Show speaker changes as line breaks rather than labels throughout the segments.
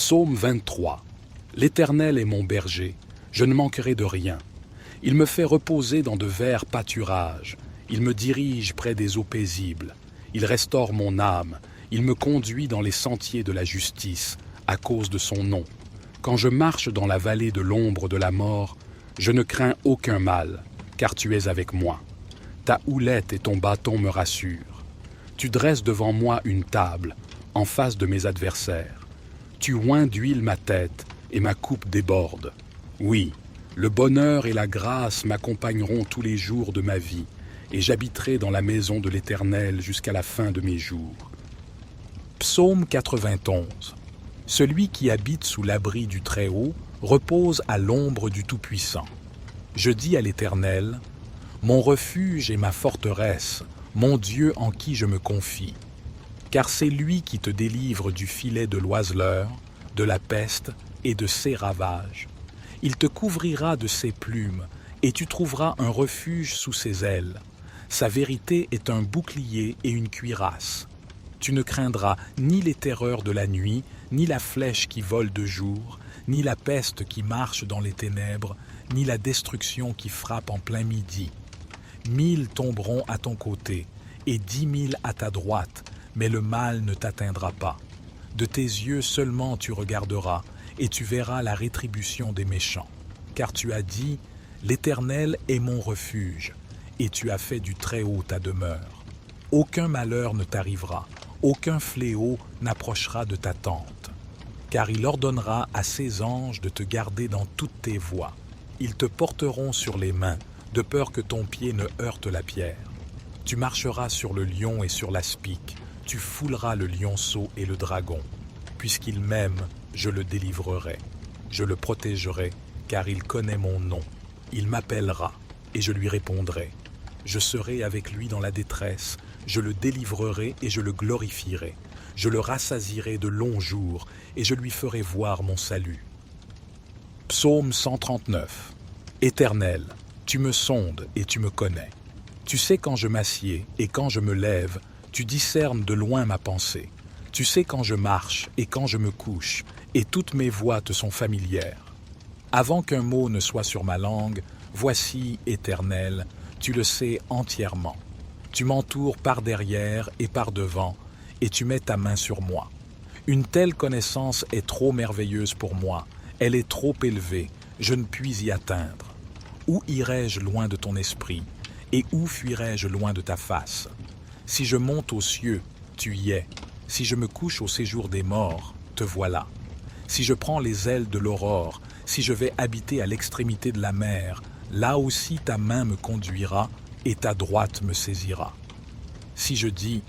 Psaume 23. L'Éternel est mon berger, je ne manquerai de rien. Il me fait reposer dans de verts pâturages, il me dirige près des eaux paisibles, il restaure mon âme, il me conduit dans les sentiers de la justice, à cause de son nom. Quand je marche dans la vallée de l'ombre de la mort, je ne crains aucun mal, car tu es avec moi. Ta houlette et ton bâton me rassurent. Tu dresses devant moi une table, en face de mes adversaires. Tu oins d'huile ma tête, et ma coupe déborde. Oui, le bonheur et la grâce m'accompagneront tous les jours de ma vie, et j'habiterai dans la maison de l'Éternel jusqu'à la fin de mes jours. Psaume 91. Celui qui habite sous l'abri du Très-Haut repose à l'ombre du Tout-Puissant. Je dis à l'Éternel, mon refuge et ma forteresse, mon Dieu en qui je me confie. Car c'est lui qui te délivre du filet de l'oiseleur, de la peste et de ses ravages. Il te couvrira de ses plumes, et tu trouveras un refuge sous ses ailes. Sa vérité est un bouclier et une cuirasse. Tu ne craindras ni les terreurs de la nuit, ni la flèche qui vole de jour, ni la peste qui marche dans les ténèbres, ni la destruction qui frappe en plein midi. 1000 tomberont à ton côté, et 10 000 à ta droite, mais le mal ne t'atteindra pas. De tes yeux seulement tu regarderas, et tu verras la rétribution des méchants. Car tu as dit, l'Éternel est mon refuge, et tu as fait du Très-Haut ta demeure. Aucun malheur ne t'arrivera, aucun fléau n'approchera de ta tente. Car il ordonnera à ses anges de te garder dans toutes tes voies. Ils te porteront sur les mains, de peur que ton pied ne heurte la pierre. Tu marcheras sur le lion et sur l'aspic, tu fouleras le lionceau et le dragon. Puisqu'il m'aime, je le délivrerai. Je le protégerai, car il connaît mon nom. Il m'appellera, et je lui répondrai. Je serai avec lui dans la détresse, je le délivrerai et je le glorifierai. Je le rassasierai de longs jours, et je lui ferai voir mon salut. Psaume 139. Éternel, tu me sondes et tu me connais. Tu sais quand je m'assieds et quand je me lève, tu discernes de loin ma pensée. Tu sais quand je marche et quand je me couche, et toutes mes voies te sont familières. Avant qu'un mot ne soit sur ma langue, voici, Éternel, tu le sais entièrement. Tu m'entoures par derrière et par devant, et tu mets ta main sur moi. Une telle connaissance est trop merveilleuse pour moi, elle est trop élevée, je ne puis y atteindre. Où irai-je loin de ton esprit, et où fuirai-je loin de ta face? Si je monte aux cieux, tu y es. Si je me couche au séjour des morts, te voilà. Si je prends les ailes de l'aurore, si je vais habiter à l'extrémité de la mer, là aussi ta main me conduira et ta droite me saisira. Si je dis,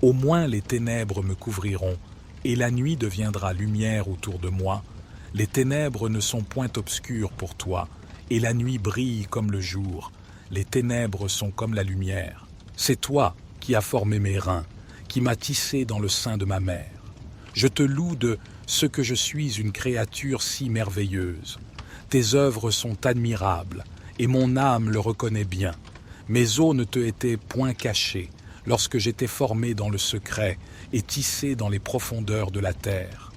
au moins les ténèbres me couvriront, et la nuit deviendra lumière autour de moi, les ténèbres ne sont point obscures pour toi, et la nuit brille comme le jour, les ténèbres sont comme la lumière. C'est toi qui as formé mes reins, qui m'as tissé dans le sein de ma mère. Je te loue de ce que je suis une créature si merveilleuse. Tes œuvres sont admirables, et mon âme le reconnaît bien. Mes os ne te étaient point cachés, lorsque j'étais formé dans le secret et tissé dans les profondeurs de la terre.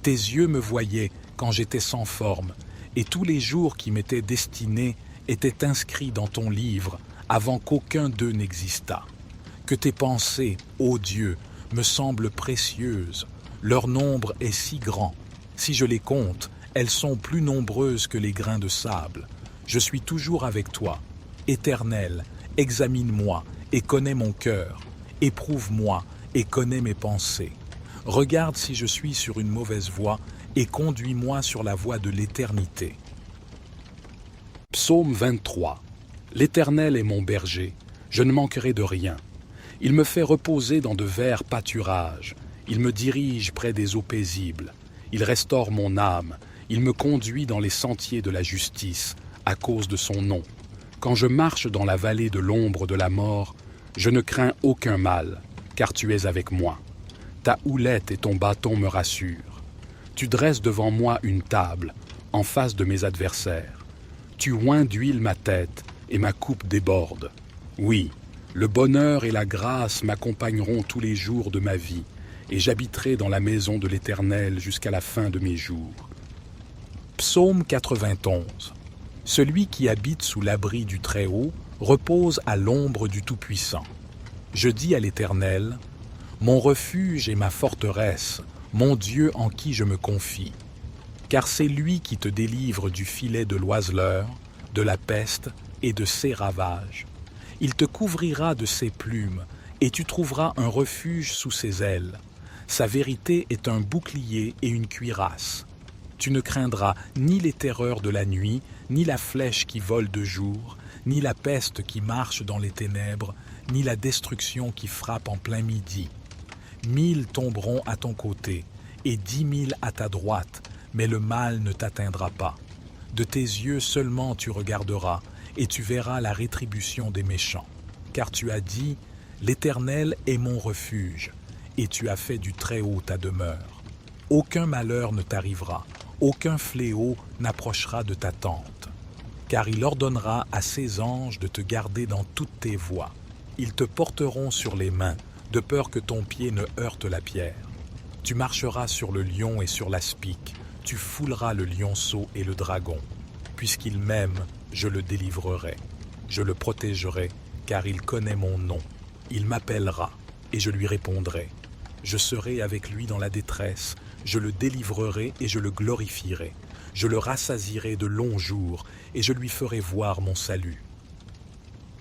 Tes yeux me voyaient quand j'étais sans forme, et tous les jours qui m'étaient destinés étaient inscrits dans ton livre avant qu'aucun d'eux n'existât. Que tes pensées, ô Dieu, me semblent précieuses, leur nombre est si grand. Si je les compte, elles sont plus nombreuses que les grains de sable. Je suis toujours avec toi. Éternel, examine-moi et connais mon cœur. Éprouve-moi et connais mes pensées. Regarde si je suis sur une mauvaise voie et conduis-moi sur la voie de l'éternité. Psaume 23. L'Éternel est mon berger, je ne manquerai de rien. Il me fait reposer dans de verts pâturages, il me dirige près des eaux paisibles, il restaure mon âme, il me conduit dans les sentiers de la justice, à cause de son nom. Quand je marche dans la vallée de l'ombre de la mort, je ne crains aucun mal, car tu es avec moi. Ta houlette et ton bâton me rassurent. Tu dresses devant moi une table, en face de mes adversaires. Tu oins d'huile ma tête, et ma coupe déborde. Oui, le bonheur et la grâce m'accompagneront tous les jours de ma vie, et j'habiterai dans la maison de l'Éternel jusqu'à la fin de mes jours. Psaume 91. Celui qui habite sous l'abri du Très-Haut repose à l'ombre du Tout-Puissant. Je dis à l'Éternel, mon refuge et ma forteresse, mon Dieu en qui je me confie. Car c'est lui qui te délivre du filet de l'oiseleur, de la peste et de ses ravages. Il te couvrira de ses plumes, et tu trouveras un refuge sous ses ailes. Sa vérité est un bouclier et une cuirasse. Tu ne craindras ni les terreurs de la nuit, ni la flèche qui vole de jour, ni la peste qui marche dans les ténèbres, ni la destruction qui frappe en plein midi. 1000 tomberont à ton côté, et 10 000 à ta droite, mais le mal ne t'atteindra pas. De tes yeux seulement tu regarderas, et tu verras la rétribution des méchants. Car tu as dit, l'Éternel est mon refuge, et tu as fait du Très-Haut ta demeure. Aucun malheur ne t'arrivera, aucun fléau n'approchera de ta tente. Car il ordonnera à ses anges de te garder dans toutes tes voies. Ils te porteront sur les mains, de peur que ton pied ne heurte la pierre. Tu marcheras sur le lion et sur l'aspic, tu fouleras le lionceau et le dragon. Puisqu'il m'aime, je le délivrerai. Je le protégerai, car il connaît mon nom. Il m'appellera, et je lui répondrai. Je serai avec lui dans la détresse, je le délivrerai et je le glorifierai. Je le rassasierai de longs jours, et je lui ferai voir mon salut.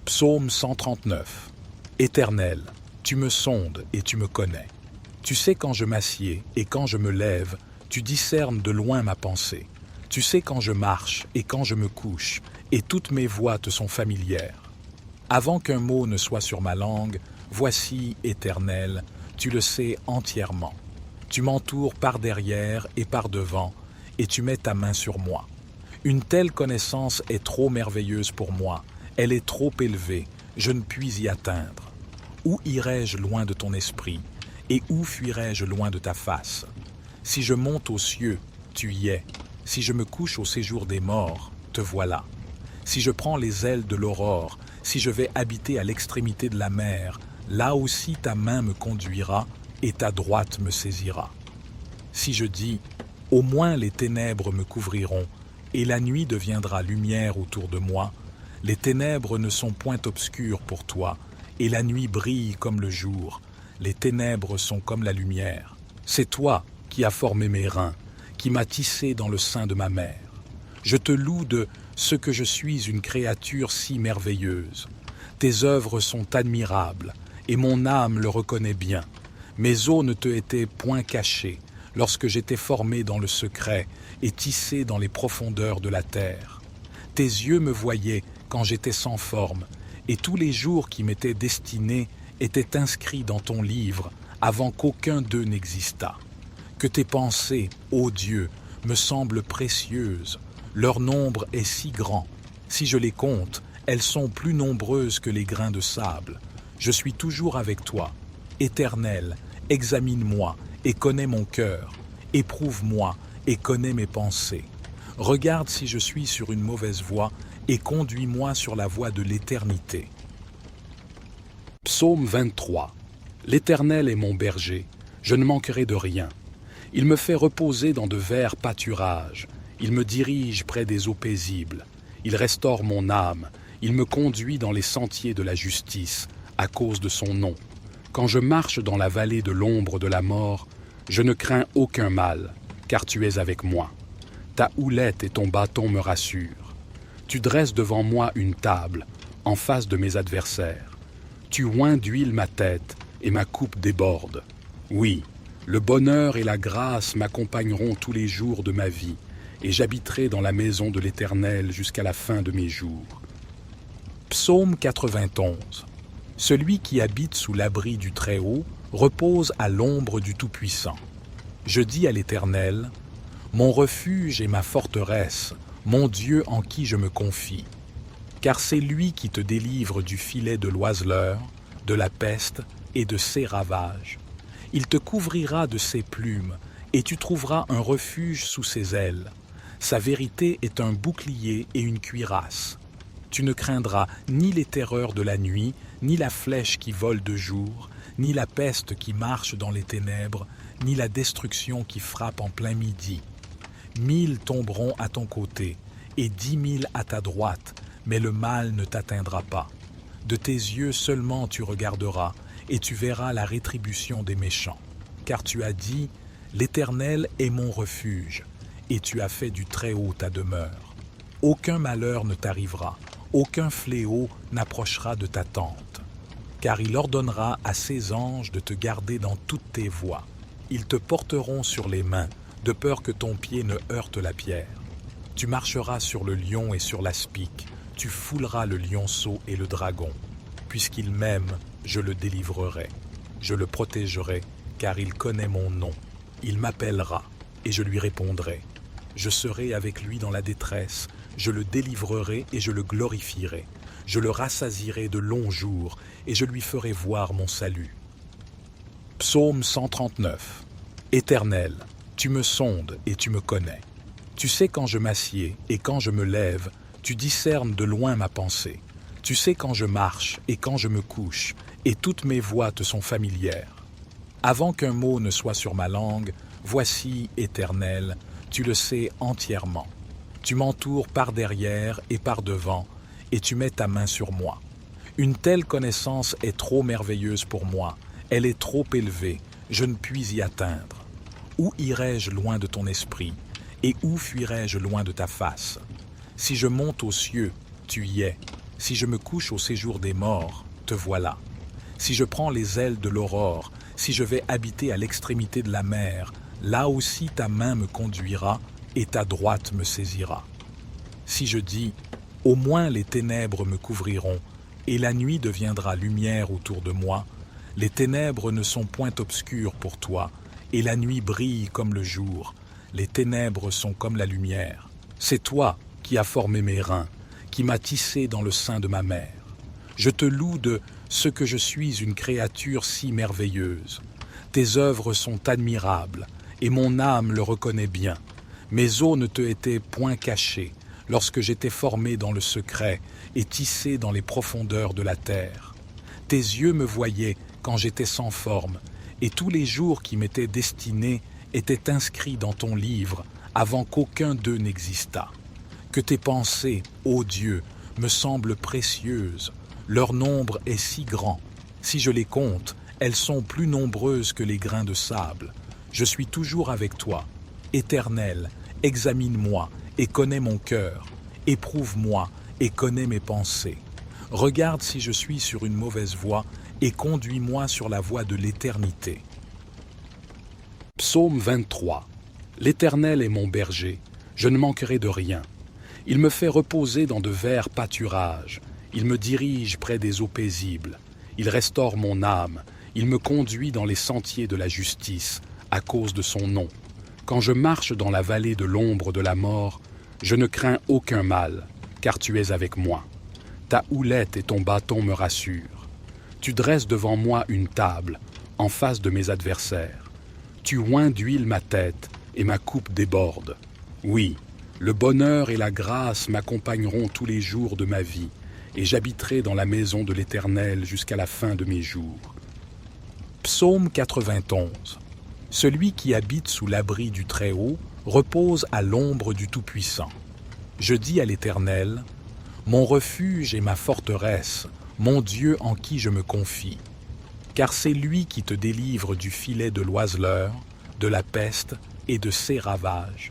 Psaume 139. Éternel, tu me sondes et tu me connais. Tu sais quand je m'assieds et quand je me lève, tu discernes de loin ma pensée. Tu sais quand je marche et quand je me couche, et toutes mes voies te sont familières. Avant qu'un mot ne soit sur ma langue, voici, Éternel, tu le sais entièrement. Tu m'entoures par derrière et par devant, et tu mets ta main sur moi. Une telle connaissance est trop merveilleuse pour moi, elle est trop élevée, je ne puis y atteindre. Où irai-je loin de ton esprit, et où fuirai-je loin de ta face? Si je monte aux cieux, tu y es. Si je me couche au séjour des morts, te voilà. Si je prends les ailes de l'aurore, si je vais habiter à l'extrémité de la mer, là aussi ta main me conduira et ta droite me saisira. Si je dis, au moins les ténèbres me couvriront, et la nuit deviendra lumière autour de moi, les ténèbres ne sont point obscures pour toi, et la nuit brille comme le jour, les ténèbres sont comme la lumière. C'est toi qui as formé mes reins, qui m'as tissé dans le sein de ma mère. Je te loue de ce que je suis une créature si merveilleuse. Tes œuvres sont admirables, et mon âme le reconnaît bien. Mes os ne te étaient point cachés, lorsque j'étais formé dans le secret et tissé dans les profondeurs de la terre. Tes yeux me voyaient quand j'étais sans forme, et tous les jours qui m'étaient destinés étaient inscrits dans ton livre avant qu'aucun d'eux n'existât. Que tes pensées, ô Dieu, me semblent précieuses, leur nombre est si grand. Si je les compte, elles sont plus nombreuses que les grains de sable. Je suis toujours avec toi. Éternel, examine-moi et connais mon cœur. Éprouve-moi et connais mes pensées. Regarde si je suis sur une mauvaise voie et conduis-moi sur la voie de l'éternité. Psaume 23. L'Éternel est mon berger, je ne manquerai de rien. Il me fait reposer dans de verts pâturages. Il me dirige près des eaux paisibles. Il restaure mon âme. Il me conduit dans les sentiers de la justice, à cause de son nom. Quand je marche dans la vallée de l'ombre de la mort, je ne crains aucun mal, car tu es avec moi. Ta houlette et ton bâton me rassurent. Tu dresses devant moi une table, en face de mes adversaires. Tu oins d'huile ma tête, et ma coupe déborde. Oui, le bonheur et la grâce m'accompagneront tous les jours de ma vie, et j'habiterai dans la maison de l'Éternel jusqu'à la fin de mes jours. Psaume 91. Celui qui habite sous l'abri du Très-Haut repose à l'ombre du Tout-Puissant. Je dis à l'Éternel, mon refuge et ma forteresse, mon Dieu en qui je me confie. Car c'est lui qui te délivre du filet de l'oiseleur, de la peste et de ses ravages. Il te couvrira de ses plumes, et tu trouveras un refuge sous ses ailes. Sa vérité est un bouclier et une cuirasse. Tu ne craindras ni les terreurs de la nuit, ni la flèche qui vole de jour, ni la peste qui marche dans les ténèbres, ni la destruction qui frappe en plein midi. 1000 tomberont à ton côté, et 10 000 à ta droite, mais le mal ne t'atteindra pas. De tes yeux seulement tu regarderas, et tu verras la rétribution des méchants. Car tu as dit, l'Éternel est mon refuge, et tu as fait du Très-Haut ta demeure. Aucun malheur ne t'arrivera, aucun fléau n'approchera de ta tente. Car il ordonnera à ses anges de te garder dans toutes tes voies. Ils te porteront sur les mains, de peur que ton pied ne heurte la pierre. Tu marcheras sur le lion et sur l'aspic, tu fouleras le lionceau et le dragon. Puisqu'il m'aime, je le délivrerai. Je le protégerai, car il connaît mon nom. Il m'appellera, et je lui répondrai. Je serai avec lui dans la détresse, je le délivrerai et je le glorifierai. Je le rassasierai de longs jours, et je lui ferai voir mon salut. Psaume 139. Éternel, tu me sondes et tu me connais. Tu sais quand je m'assieds et quand je me lève, tu discernes de loin ma pensée. Tu sais quand je marche et quand je me couche, et toutes mes voies te sont familières. Avant qu'un mot ne soit sur ma langue, voici, Éternel, tu le sais entièrement. Tu m'entoures par derrière et par devant, et tu mets ta main sur moi. Une telle connaissance est trop merveilleuse pour moi, elle est trop élevée, je ne puis y atteindre. Où irai-je loin de ton esprit, et où fuirai-je loin de ta face? Si je monte aux cieux, tu y es. Si je me couche au séjour des morts, te voilà. Si je prends les ailes de l'aurore, si je vais habiter à l'extrémité de la mer, là aussi ta main me conduira et ta droite me saisira. Si je dis, au moins les ténèbres me couvriront, et la nuit deviendra lumière autour de moi, les ténèbres ne sont point obscures pour toi, et la nuit brille comme le jour, les ténèbres sont comme la lumière. C'est toi qui as formé mes reins, qui m'as tissé dans le sein de ma mère. Je te loue de ce que je suis une créature si merveilleuse. Tes œuvres sont admirables, et mon âme le reconnaît bien. Mes os ne te étaient point cachés, lorsque j'étais formé dans le secret et tissé dans les profondeurs de la terre. Tes yeux me voyaient quand j'étais sans forme, et tous les jours qui m'étaient destinés étaient inscrits dans ton livre avant qu'aucun d'eux n'existât. Que tes pensées, ô Dieu, me semblent précieuses, leur nombre est si grand. Si je les compte, elles sont plus nombreuses que les grains de sable. Je suis toujours avec toi. Éternel, examine-moi et connais mon cœur. Éprouve-moi et connais mes pensées. Regarde si je suis sur une mauvaise voie et conduis-moi sur la voie de l'éternité. Psaume 23. L'Éternel est mon berger, je ne manquerai de rien. Il me fait reposer dans de verts pâturages. Il me dirige près des eaux paisibles. Il restaure mon âme. Il me conduit dans les sentiers de la justice, à cause de son nom. Quand je marche dans la vallée de l'ombre de la mort, je ne crains aucun mal, car tu es avec moi. Ta houlette et ton bâton me rassurent. Tu dresses devant moi une table, en face de mes adversaires. Tu oins d'huile ma tête, et ma coupe déborde. Oui, le bonheur et la grâce m'accompagneront tous les jours de ma vie, et j'habiterai dans la maison de l'Éternel jusqu'à la fin de mes jours. Psaume 91. Celui qui habite sous l'abri du Très-Haut repose à l'ombre du Tout-Puissant. Je dis à l'Éternel, mon refuge et ma forteresse, mon Dieu en qui je me confie. Car c'est lui qui te délivre du filet de l'oiseleur, de la peste et de ses ravages.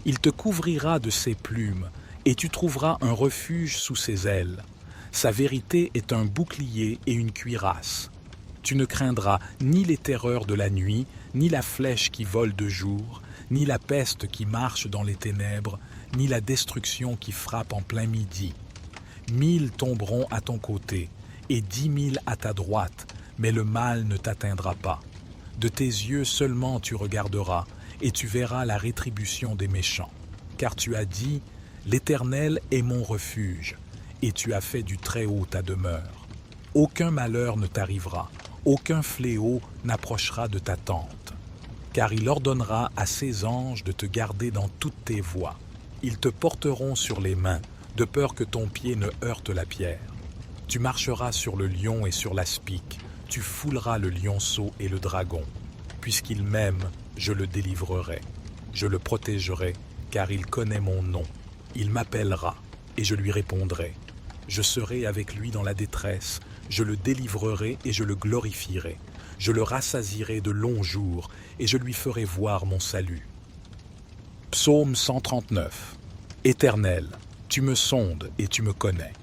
Il te couvrira de ses plumes, et tu trouveras un refuge sous ses ailes. Sa vérité est un bouclier et une cuirasse. Tu ne craindras ni les terreurs de la nuit, ni la flèche qui vole de jour, ni la peste qui marche dans les ténèbres, ni la destruction qui frappe en plein midi. 1000 tomberont à ton côté, et 10 000 à ta droite, mais le mal ne t'atteindra pas. De tes yeux seulement tu regarderas, et tu verras la rétribution des méchants. Car tu as dit, l'Éternel est mon refuge, et tu as fait du Très-Haut ta demeure. Aucun malheur ne t'arrivera, aucun fléau n'approchera de ta tente. Car il ordonnera à ses anges de te garder dans toutes tes voies. Ils te porteront sur les mains, de peur que ton pied ne heurte la pierre. Tu marcheras sur le lion et sur l'aspic, tu fouleras le lionceau et le dragon. Puisqu'il m'aime, je le délivrerai. Je le protégerai, car il connaît mon nom. Il m'appellera, et je lui répondrai. Je serai avec lui dans la détresse, je le délivrerai et je le glorifierai. Je le rassasierai de longs jours, et je lui ferai voir mon salut. Psaume 139. Éternel, tu me sondes et tu me connais.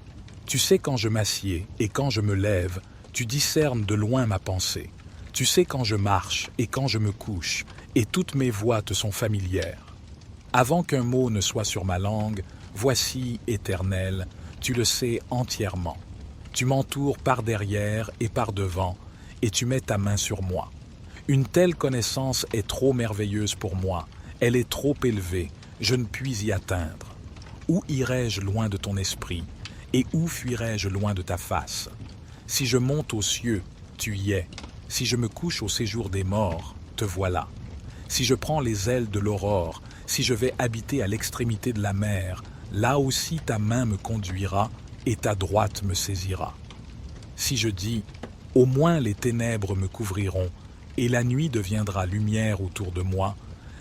Tu sais quand je m'assieds et quand je me lève, tu discernes de loin ma pensée. Tu sais quand je marche et quand je me couche, et toutes mes voies te sont familières. Avant qu'un mot ne soit sur ma langue, voici, Éternel, tu le sais entièrement. Tu m'entoures par derrière et par devant, et tu mets ta main sur moi. Une telle connaissance est trop merveilleuse pour moi, elle est trop élevée, je ne puis y atteindre. Où irai-je loin de ton esprit, et où fuirai-je loin de ta face? Si je monte aux cieux, tu y es. Si je me couche au séjour des morts, te voilà. Si je prends les ailes de l'aurore, si je vais habiter à l'extrémité de la mer, là aussi ta main me conduira et ta droite me saisira. Si je dis, au moins les ténèbres me couvriront, et la nuit deviendra lumière autour de moi,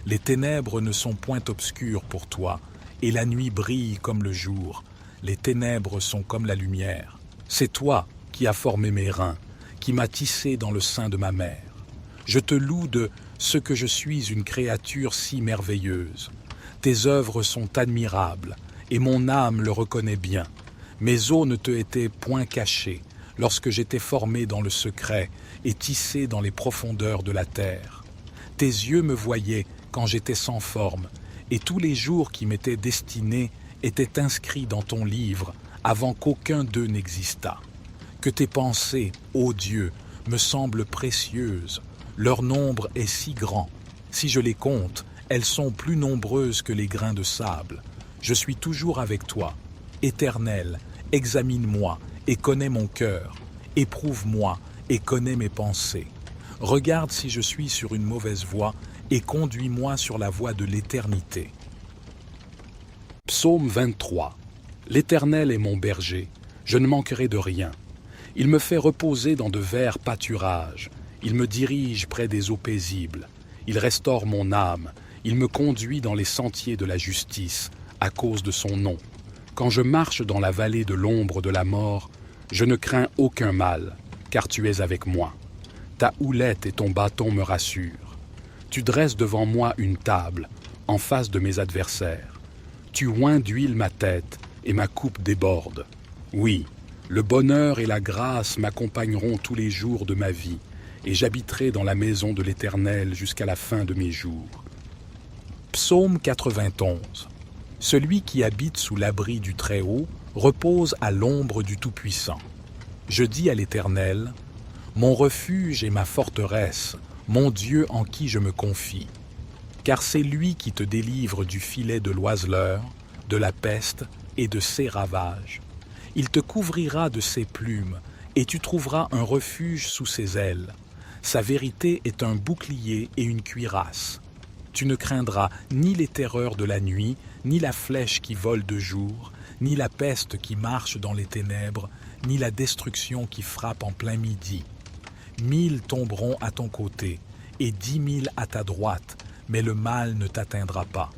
les ténèbres ne sont point obscures pour toi, et la nuit brille comme le jour, les ténèbres sont comme la lumière. C'est toi qui as formé mes reins, qui m'as tissé dans le sein de ma mère. Je te loue de ce que je suis une créature si merveilleuse. Tes œuvres sont admirables, et mon âme le reconnaît bien. Mes os ne te étaient point cachés, lorsque j'étais formé dans le secret et tissé dans les profondeurs de la terre. Tes yeux me voyaient quand j'étais sans forme, et tous les jours qui m'étaient destinés étaient inscrits dans ton livre avant qu'aucun d'eux n'existât. Que tes pensées, ô Dieu, me semblent précieuses, leur nombre est si grand. Si je les compte, elles sont plus nombreuses que les grains de sable. Je suis toujours avec toi. Éternel, examine-moi et connais mon cœur. Éprouve-moi et connais mes pensées. Regarde si je suis sur une mauvaise voie et conduis-moi sur la voie de l'éternité. Psaume 23. L'Éternel est mon berger, je ne manquerai de rien. Il me fait reposer dans de verts pâturages. Il me dirige près des eaux paisibles. Il restaure mon âme. Il me conduit dans les sentiers de la justice, à cause de son nom. Quand je marche dans la vallée de l'ombre de la mort, je ne crains aucun mal, car tu es avec moi. Ta houlette et ton bâton me rassurent. Tu dresses devant moi une table, en face de mes adversaires. Tu oins d'huile ma tête, et ma coupe déborde. Oui, le bonheur et la grâce m'accompagneront tous les jours de ma vie, et j'habiterai dans la maison de l'Éternel jusqu'à la fin de mes jours. Psaume 91. Celui qui habite sous l'abri du Très-Haut repose à l'ombre du Tout-Puissant. Je dis à l'Éternel, mon refuge et ma forteresse, mon Dieu en qui je me confie. Car c'est lui qui te délivre du filet de l'oiseleur, de la peste et de ses ravages. Il te couvrira de ses plumes, et tu trouveras un refuge sous ses ailes. Sa vérité est un bouclier et une cuirasse. Tu ne craindras ni les terreurs de la nuit, ni la flèche qui vole de jour, ni la peste qui marche dans les ténèbres, ni la destruction qui frappe en plein midi. 1000 tomberont à ton côté, et 10 000 à ta droite, mais le mal ne t'atteindra pas.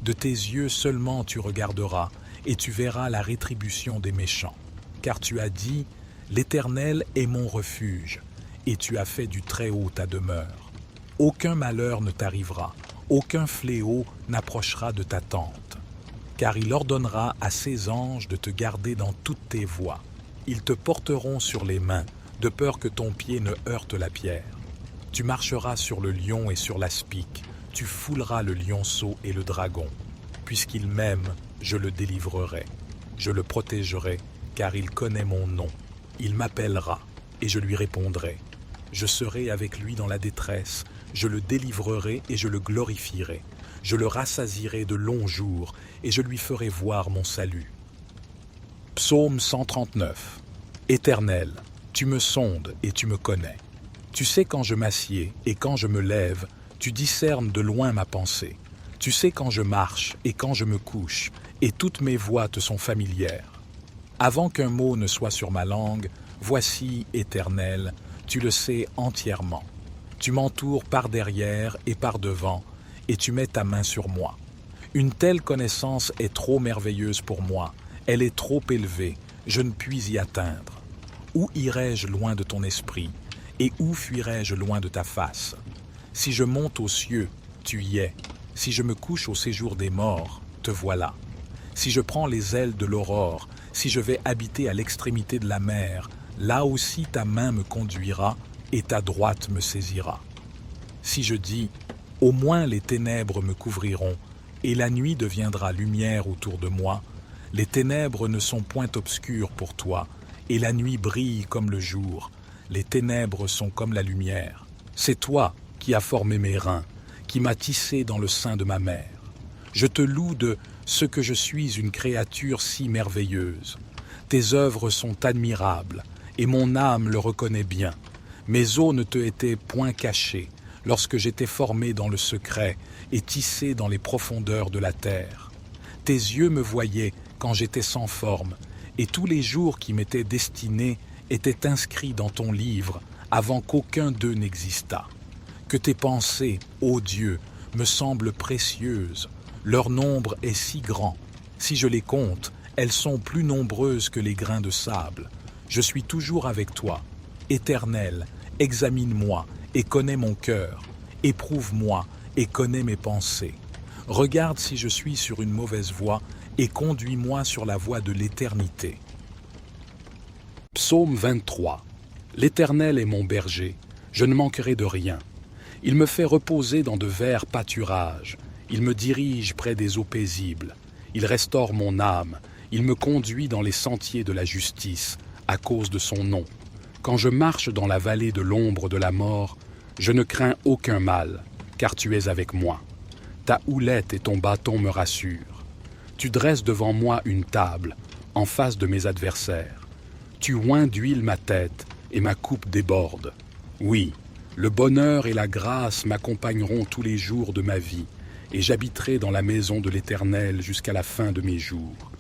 De tes yeux seulement tu regarderas, et tu verras la rétribution des méchants. Car tu as dit, l'Éternel est mon refuge, et tu as fait du Très-Haut ta demeure. Aucun malheur ne t'arrivera, aucun fléau n'approchera de ta tente. Car il ordonnera à ses anges de te garder dans toutes tes voies. Ils te porteront sur les mains, de peur que ton pied ne heurte la pierre. Tu marcheras sur le lion et sur l'aspic, tu fouleras le lionceau et le dragon. Puisqu'il m'aime, je le délivrerai. Je le protégerai, car il connaît mon nom. Il m'appellera, et je lui répondrai. Je serai avec lui dans la détresse, je le délivrerai et je le glorifierai. Je le rassasierai de longs jours, et je lui ferai voir mon salut. Psaume 139. Éternel, tu me sondes et tu me connais. Tu sais quand je m'assieds et quand je me lève, tu discernes de loin ma pensée. Tu sais quand je marche et quand je me couche, et toutes mes voies te sont familières. Avant qu'un mot ne soit sur ma langue, voici, Éternel, tu le sais entièrement. Tu m'entoures par derrière et par devant, et tu mets ta main sur moi. Une telle connaissance est trop merveilleuse pour moi, elle est trop élevée, je ne puis y atteindre. Où irai-je loin de ton esprit, et où fuirai-je loin de ta face? Si je monte aux cieux, tu y es. Si je me couche au séjour des morts, te voilà. Si je prends les ailes de l'aurore, si je vais habiter à l'extrémité de la mer, là aussi ta main me conduira et ta droite me saisira. Si je dis, au moins les ténèbres me couvriront, et la nuit deviendra lumière autour de moi, les ténèbres ne sont point obscures pour toi, et la nuit brille comme le jour, les ténèbres sont comme la lumière. C'est toi qui as formé mes reins, qui m'as tissé dans le sein de ma mère. Je te loue de ce que je suis une créature si merveilleuse. Tes œuvres sont admirables, et mon âme le reconnaît bien. Mes os ne te étaient point cachés, lorsque j'étais formé dans le secret et tissé dans les profondeurs de la terre. Tes yeux me voyaient quand j'étais sans forme, et tous les jours qui m'étaient destinés étaient inscrits dans ton livre avant qu'aucun d'eux n'existât. Que tes pensées, ô Dieu, me semblent précieuses, leur nombre est si grand. Si je les compte, elles sont plus nombreuses que les grains de sable. Je suis toujours avec toi. Éternel, examine-moi et connais mon cœur. Éprouve-moi et connais mes pensées. Regarde si je suis sur une mauvaise voie et conduis-moi sur la voie de l'éternité. Psaume 23. L'Éternel est mon berger, je ne manquerai de rien. Il me fait reposer dans de verts pâturages. Il me dirige près des eaux paisibles. Il restaure mon âme. Il me conduit dans les sentiers de la justice, à cause de son nom. Quand je marche dans la vallée de l'ombre de la mort, je ne crains aucun mal, car tu es avec moi. Ta houlette et ton bâton me rassurent. Tu dresses devant moi une table, en face de mes adversaires. Tu oins d'huile ma tête, et ma coupe déborde. Oui, le bonheur et la grâce m'accompagneront tous les jours de ma vie, et j'habiterai dans la maison de l'Éternel jusqu'à la fin de mes jours.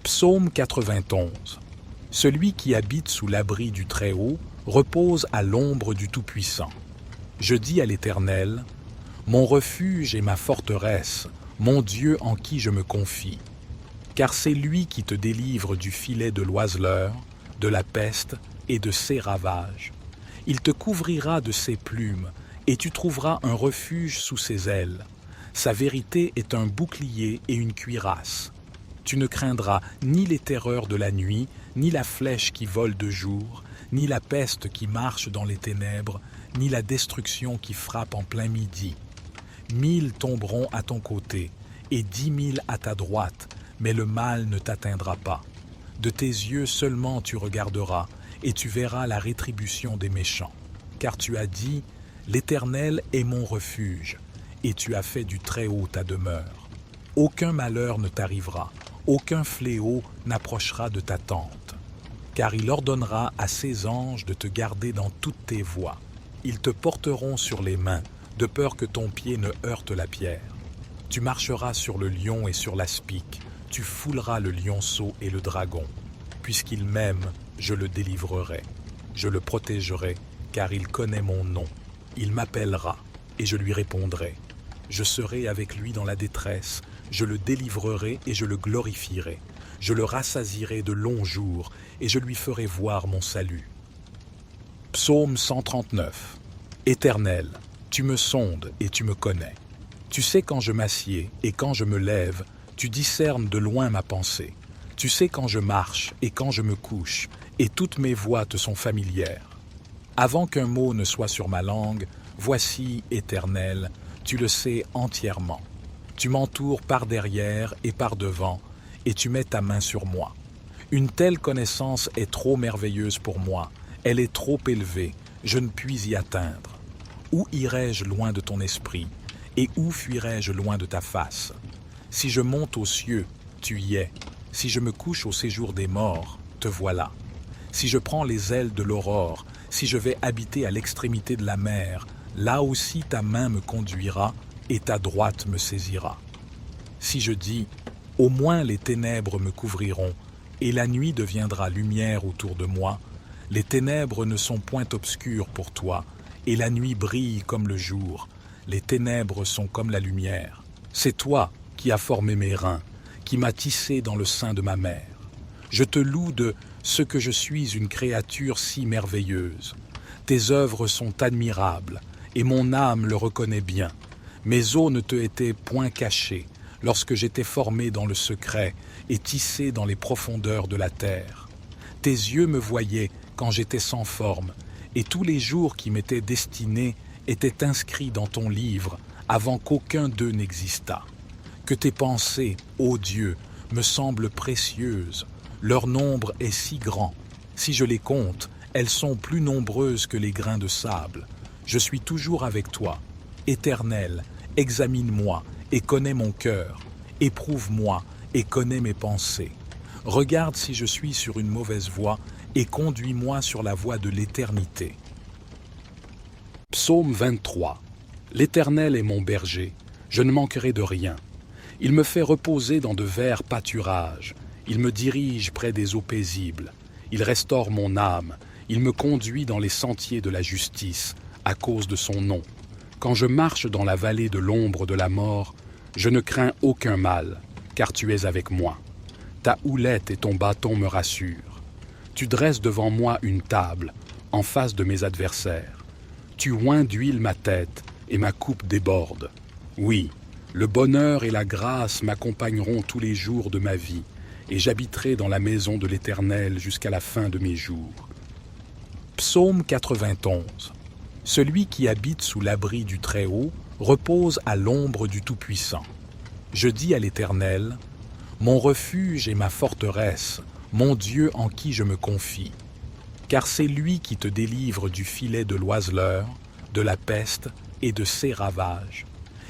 Psaume 91. Celui qui habite sous l'abri du Très-Haut repose à l'ombre du Tout-Puissant. Je dis à l'Éternel, mon refuge et ma forteresse, mon Dieu en qui je me confie. Car c'est lui qui te délivre du filet de l'oiseleur, de la peste et de ses ravages. Il te couvrira de ses plumes, et tu trouveras un refuge sous ses ailes. Sa vérité est un bouclier et une cuirasse. Tu ne craindras ni les terreurs de la nuit, ni la flèche qui vole de jour, ni la peste qui marche dans les ténèbres, ni la destruction qui frappe en plein midi. 1000 tomberont à ton côté, et 10 000 à ta droite, mais le mal ne t'atteindra pas. De tes yeux seulement tu regarderas, et tu verras la rétribution des méchants. Car tu as dit, l'Éternel est mon refuge, et tu as fait du Très-Haut ta demeure. Aucun malheur ne t'arrivera, aucun fléau n'approchera de ta tente. Car il ordonnera à ses anges de te garder dans toutes tes voies. Ils te porteront sur les mains, de peur que ton pied ne heurte la pierre. Tu marcheras sur le lion et sur l'aspic, tu fouleras le lionceau et le dragon. Puisqu'il m'aime, je le délivrerai. Je le protégerai, car il connaît mon nom. Il m'appellera, et je lui répondrai. Je serai avec lui dans la détresse, je le délivrerai et je le glorifierai. Je le rassasierai de longs jours, et je lui ferai voir mon salut. Psaume 139. Éternel, tu me sondes et tu me connais. Tu sais quand je m'assieds et quand je me lève, tu discernes de loin ma pensée. Tu sais quand je marche et quand je me couche, et toutes mes voies te sont familières. Avant qu'un mot ne soit sur ma langue, voici, Éternel, tu le sais entièrement. Tu m'entoures par derrière et par devant, et tu mets ta main sur moi. Une telle connaissance est trop merveilleuse pour moi, elle est trop élevée, je ne puis y atteindre. Où irai-je loin de ton esprit, et où fuirai-je loin de ta face? Si je monte aux cieux, tu y es. Si je me couche au séjour des morts, te voilà. Si je prends les ailes de l'aurore, si je vais habiter à l'extrémité de la mer, là aussi ta main me conduira et ta droite me saisira. Si je dis, au moins les ténèbres me couvriront, et la nuit deviendra lumière autour de moi,
Les ténèbres ne sont point obscures pour toi, et la nuit brille comme le jour. Les ténèbres sont comme la lumière.
C'est toi qui as formé mes reins, qui m'as tissé dans le sein de ma mère. Je te loue de ce que je suis une créature si merveilleuse. Tes œuvres sont admirables, et mon âme le reconnaît bien. Mes os ne te étaient point cachés, lorsque j'étais formé dans le secret et tissé dans les profondeurs de la terre. Tes yeux me voyaient quand j'étais sans forme, et tous les jours qui m'étaient destinés étaient inscrits dans ton livre avant qu'aucun d'eux n'existât. Que tes pensées, ô Dieu, me semblent précieuses, leur nombre est si grand. Si je les compte, elles sont plus nombreuses que les grains de sable. Je suis toujours avec toi. Éternel, examine-moi et connais mon cœur. Éprouve-moi et connais mes pensées. Regarde si je suis sur une mauvaise voie et conduis-moi sur la voie de l'éternité. Psaume 23. L'Éternel est mon berger, je ne manquerai de rien. Il me fait reposer dans de verts pâturages. Il me dirige près des eaux paisibles. Il restaure mon âme. Il me conduit dans les sentiers de la justice, à cause de son nom. Quand je marche dans la vallée de l'ombre de la mort, je ne crains aucun mal, car tu es avec moi. Ta houlette et ton bâton me rassurent. Tu dresses devant moi une table, en face de mes adversaires. Tu oins d'huile ma tête, et ma coupe déborde. Oui, le bonheur et la grâce m'accompagneront tous les jours de ma vie, et j'habiterai dans la maison de l'Éternel jusqu'à la fin de mes jours. Psaume 91. Celui qui habite sous l'abri du Très-Haut repose à l'ombre du Tout-Puissant. Je dis à l'Éternel, mon refuge et ma forteresse, mon Dieu en qui je me confie. Car c'est lui qui te délivre du filet de l'oiseleur, de la peste et de ses ravages.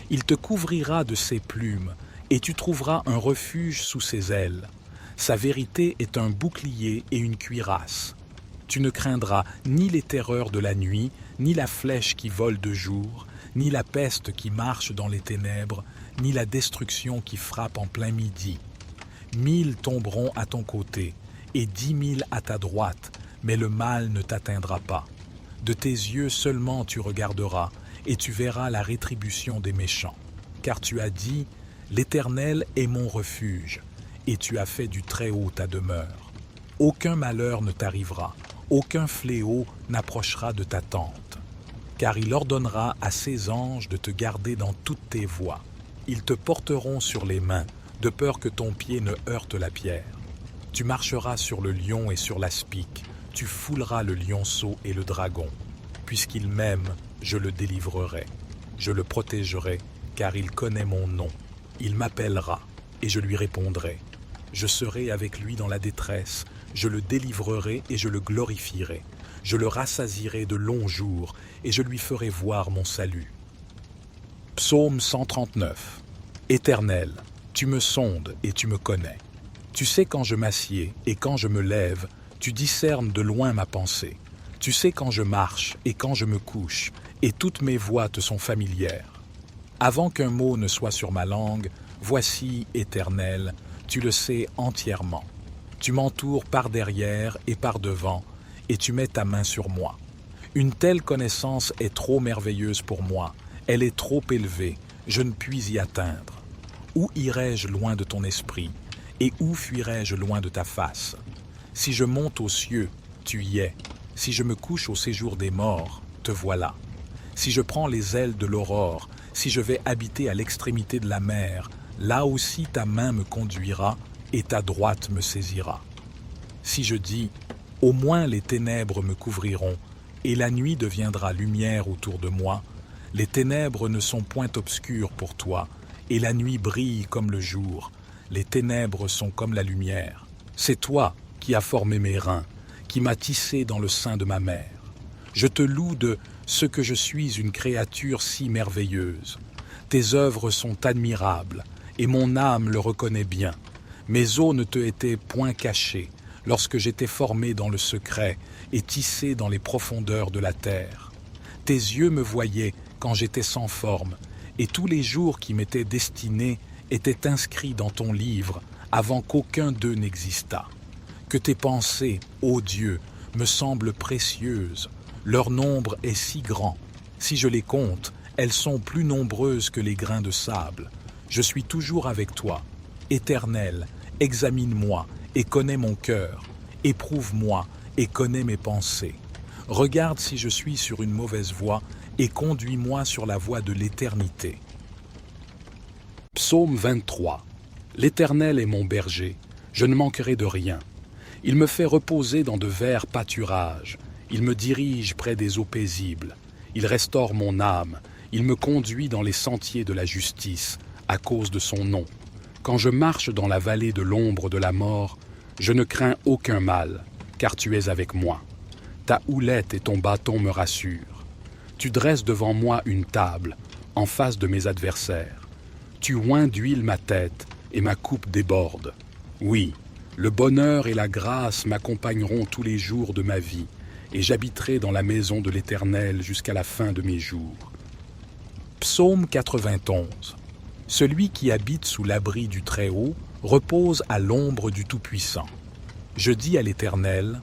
Il te couvrira de ses plumes, et tu trouveras un refuge sous ses ailes. Sa vérité est un bouclier et une cuirasse. Tu ne craindras ni les terreurs de la nuit, ni la flèche qui vole de jour, ni la peste qui marche dans les ténèbres, ni la destruction qui frappe en plein midi. 1000 tomberont à ton côté, et 10 000 à ta droite, mais le mal ne t'atteindra pas. De tes yeux seulement tu regarderas, et tu verras la rétribution des méchants. Car tu as dit, l'Éternel est mon refuge, et tu as fait du Très-Haut ta demeure. Aucun malheur ne t'arrivera, aucun fléau n'approchera de ta tente. Car il ordonnera à ses anges de te garder dans toutes tes voies. Ils te porteront sur les mains, de peur que ton pied ne heurte la pierre. Tu marcheras sur le lion et sur l'aspic, tu fouleras le lionceau et le dragon. Puisqu'il m'aime, je le délivrerai. Je le protégerai, car il connaît mon nom. Il m'appellera, et je lui répondrai. Je serai avec lui dans la détresse, je le délivrerai et je le glorifierai. Je le rassasierai de longs jours, et je lui ferai voir mon salut. Psaume 139. Éternel, tu me sondes et tu me connais. Tu sais quand je m'assieds et quand je me lève, tu discernes de loin ma pensée. Tu sais quand je marche et quand je me couche, et toutes mes voies te sont familières. Avant qu'un mot ne soit sur ma langue, voici, Éternel, tu le sais entièrement. Tu m'entoures par derrière et par devant, et tu mets ta main sur moi. Une telle connaissance est trop merveilleuse pour moi, elle est trop élevée, je ne puis y atteindre. Où irai-je loin de ton esprit, et où fuirai-je loin de ta face? Si je monte aux cieux, tu y es. Si je me couche au séjour des morts, te voilà. Si je prends les ailes de l'aurore, si je vais habiter à l'extrémité de la mer, là aussi ta main me conduira et ta droite me saisira. Si je dis, au moins les ténèbres me couvriront, et la nuit deviendra lumière autour de moi, les ténèbres ne sont point obscures pour toi, et la nuit brille comme le jour, les ténèbres sont comme la lumière. C'est toi qui as formé mes reins, qui m'as tissé dans le sein de ma mère. Je te loue de ce que je suis une créature si merveilleuse. Tes œuvres sont admirables, et mon âme le reconnaît bien. Mes os ne te étaient point cachés, lorsque j'étais formé dans le secret et tissé dans les profondeurs de la terre. Tes yeux me voyaient quand j'étais sans forme, et tous les jours qui m'étaient destinés étaient inscrits dans ton livre avant qu'aucun d'eux n'existât. Que tes pensées, ô Dieu,
me semblent précieuses, leur nombre est si grand. Si je les compte, elles sont plus nombreuses que les grains de sable. Je suis toujours avec toi. Éternel, examine-moi et connais mon cœur. Éprouve-moi et connais mes pensées. Regarde si je suis sur une mauvaise voie et conduis-moi sur la voie de l'éternité.
Psaume 23. L'Éternel est mon berger, je ne manquerai de rien. Il me fait reposer dans de verts pâturages, il me dirige près des eaux paisibles. Il restaure mon âme, il me conduit dans les sentiers de la justice, à cause de son nom. Quand je marche dans la vallée de l'ombre de la mort, je ne crains aucun mal, car tu es avec moi. Ta houlette et ton bâton me rassurent. Tu dresses devant moi une table, en face de mes adversaires. Tu oins d'huile ma tête, et ma coupe déborde. Oui, le bonheur et la grâce m'accompagneront tous les jours de ma vie, et j'habiterai dans la maison de l'Éternel jusqu'à la fin de mes jours.
Psaume 91. Celui qui habite sous l'abri du Très-Haut repose à l'ombre du Tout-Puissant. Je dis à l'Éternel,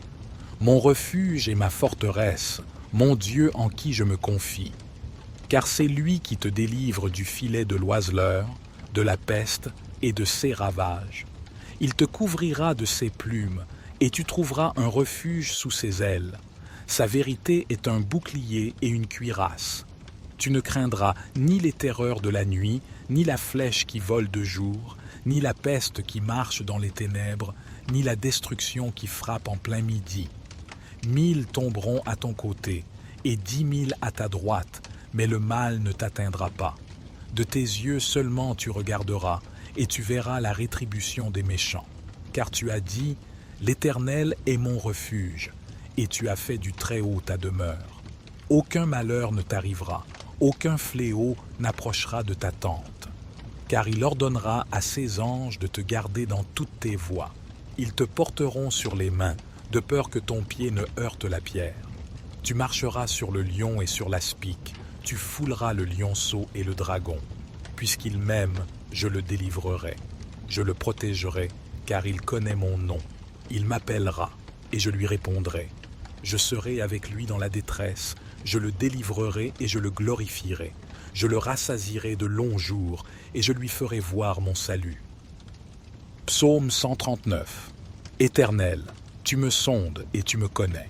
mon refuge et ma forteresse, mon Dieu en qui je me confie. Car c'est lui qui te délivre du filet de l'oiseleur, de la peste et de ses ravages. Il te couvrira de ses plumes, et tu trouveras un refuge sous ses ailes. Sa vérité est un bouclier et une cuirasse. Tu ne craindras ni les terreurs de la nuit, ni la flèche qui vole de jour, ni la peste qui marche dans les ténèbres, ni la destruction qui frappe en plein midi. 1000 tomberont à ton côté, et 10 000 à ta droite, mais le mal ne t'atteindra pas. De tes yeux seulement tu regarderas, et tu verras la rétribution des méchants. Car tu as dit, l'Éternel est mon refuge, et tu as fait du Très-Haut ta demeure. Aucun malheur ne t'arrivera, aucun fléau n'approchera de ta tente. Car il ordonnera à ses anges de te garder dans toutes tes voies. Ils te porteront sur les mains, de peur que ton pied ne heurte la pierre. Tu marcheras sur le lion et sur l'aspic, tu fouleras le lionceau et le dragon. Puisqu'il m'aime, je le délivrerai. Je le protégerai, car il connaît mon nom. Il m'appellera, et je lui répondrai. Je serai avec lui dans la détresse, je le délivrerai et je le glorifierai. Je le rassasierai de longs jours, et je lui ferai voir mon salut. Psaume 139. Éternel, tu me sondes et tu me connais.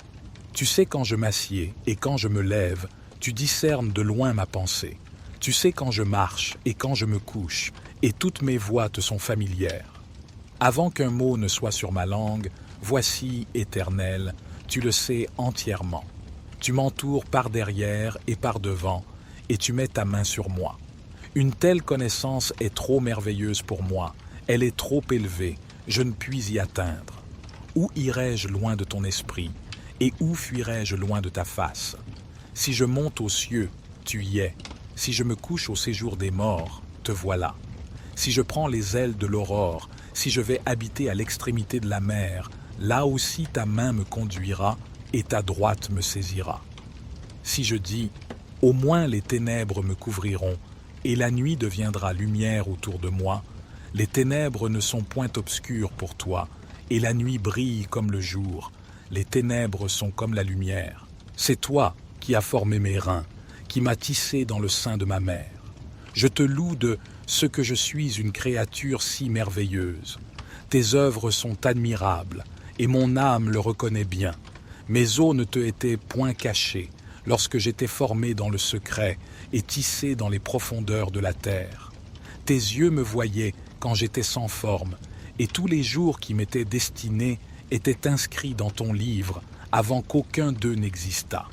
Tu sais quand je m'assieds et quand je me lève, tu discernes de loin ma pensée. Tu sais quand je marche et quand je me couche, et toutes mes voies te sont familières. Avant qu'un mot ne soit sur ma langue, voici, Éternel, tu le sais entièrement. Tu m'entoures par derrière et par devant, et tu mets ta main sur moi. Une telle connaissance est trop merveilleuse pour moi, elle est trop élevée, je ne puis y atteindre. Où irai-je loin de ton esprit, et où fuirai-je loin de ta face? Si je monte aux cieux, tu y es. Si je me couche au séjour des morts, te voilà. Si je prends les ailes de l'aurore, si je vais habiter à l'extrémité de la mer, là aussi ta main me conduira et ta droite me saisira. Si je dis, au moins les ténèbres me couvriront, et la nuit deviendra lumière autour de moi, les ténèbres ne sont point obscures pour toi, et la nuit brille comme le jour, les ténèbres sont comme la lumière. C'est toi qui as formé mes reins, qui m'as tissé dans le sein de ma mère. Je te loue de ce que je suis une créature si merveilleuse. Tes œuvres sont admirables, et mon âme le reconnaît bien. Mes os ne te étaient point cachés, lorsque j'étais formé dans le secret et tissé dans les profondeurs de la terre. Tes yeux me voyaient quand j'étais sans forme, et tous les jours qui m'étaient destinés étaient inscrits dans ton livre avant qu'aucun d'eux n'existât.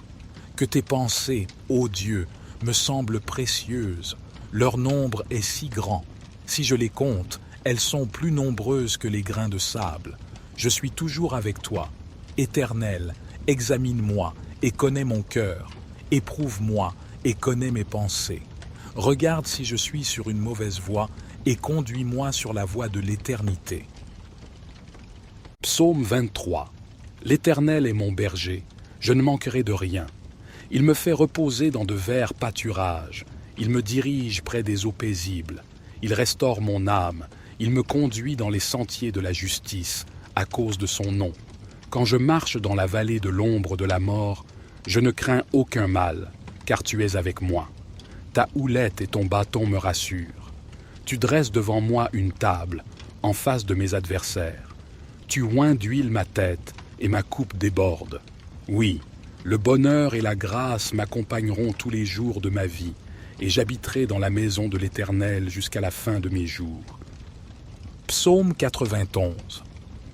Que tes pensées, ô Dieu, me semblent précieuses, leur nombre est si grand. Si je les compte, elles sont plus nombreuses que les grains de sable. Je suis toujours avec toi. Éternel, examine-moi et connais mon cœur. Éprouve-moi et connais mes pensées. Regarde si je suis sur une mauvaise voie et conduis-moi sur la voie de l'éternité.
Psaume 23. L'Éternel est mon berger, je ne manquerai de rien. Il me fait reposer dans de verts pâturages. Il me dirige près des eaux paisibles. Il restaure mon âme. Il me conduit dans les sentiers de la justice, à cause de son nom. Quand je marche dans la vallée de l'ombre de la mort, je ne crains aucun mal, car tu es avec moi. Ta houlette et ton bâton me rassurent. Tu dresses devant moi une table, en face de mes adversaires. Tu oins d'huile ma tête, et ma coupe déborde. Oui, le bonheur et la grâce m'accompagneront tous les jours de ma vie, et j'habiterai dans la maison de l'Éternel jusqu'à la fin de mes jours.
Psaume 91.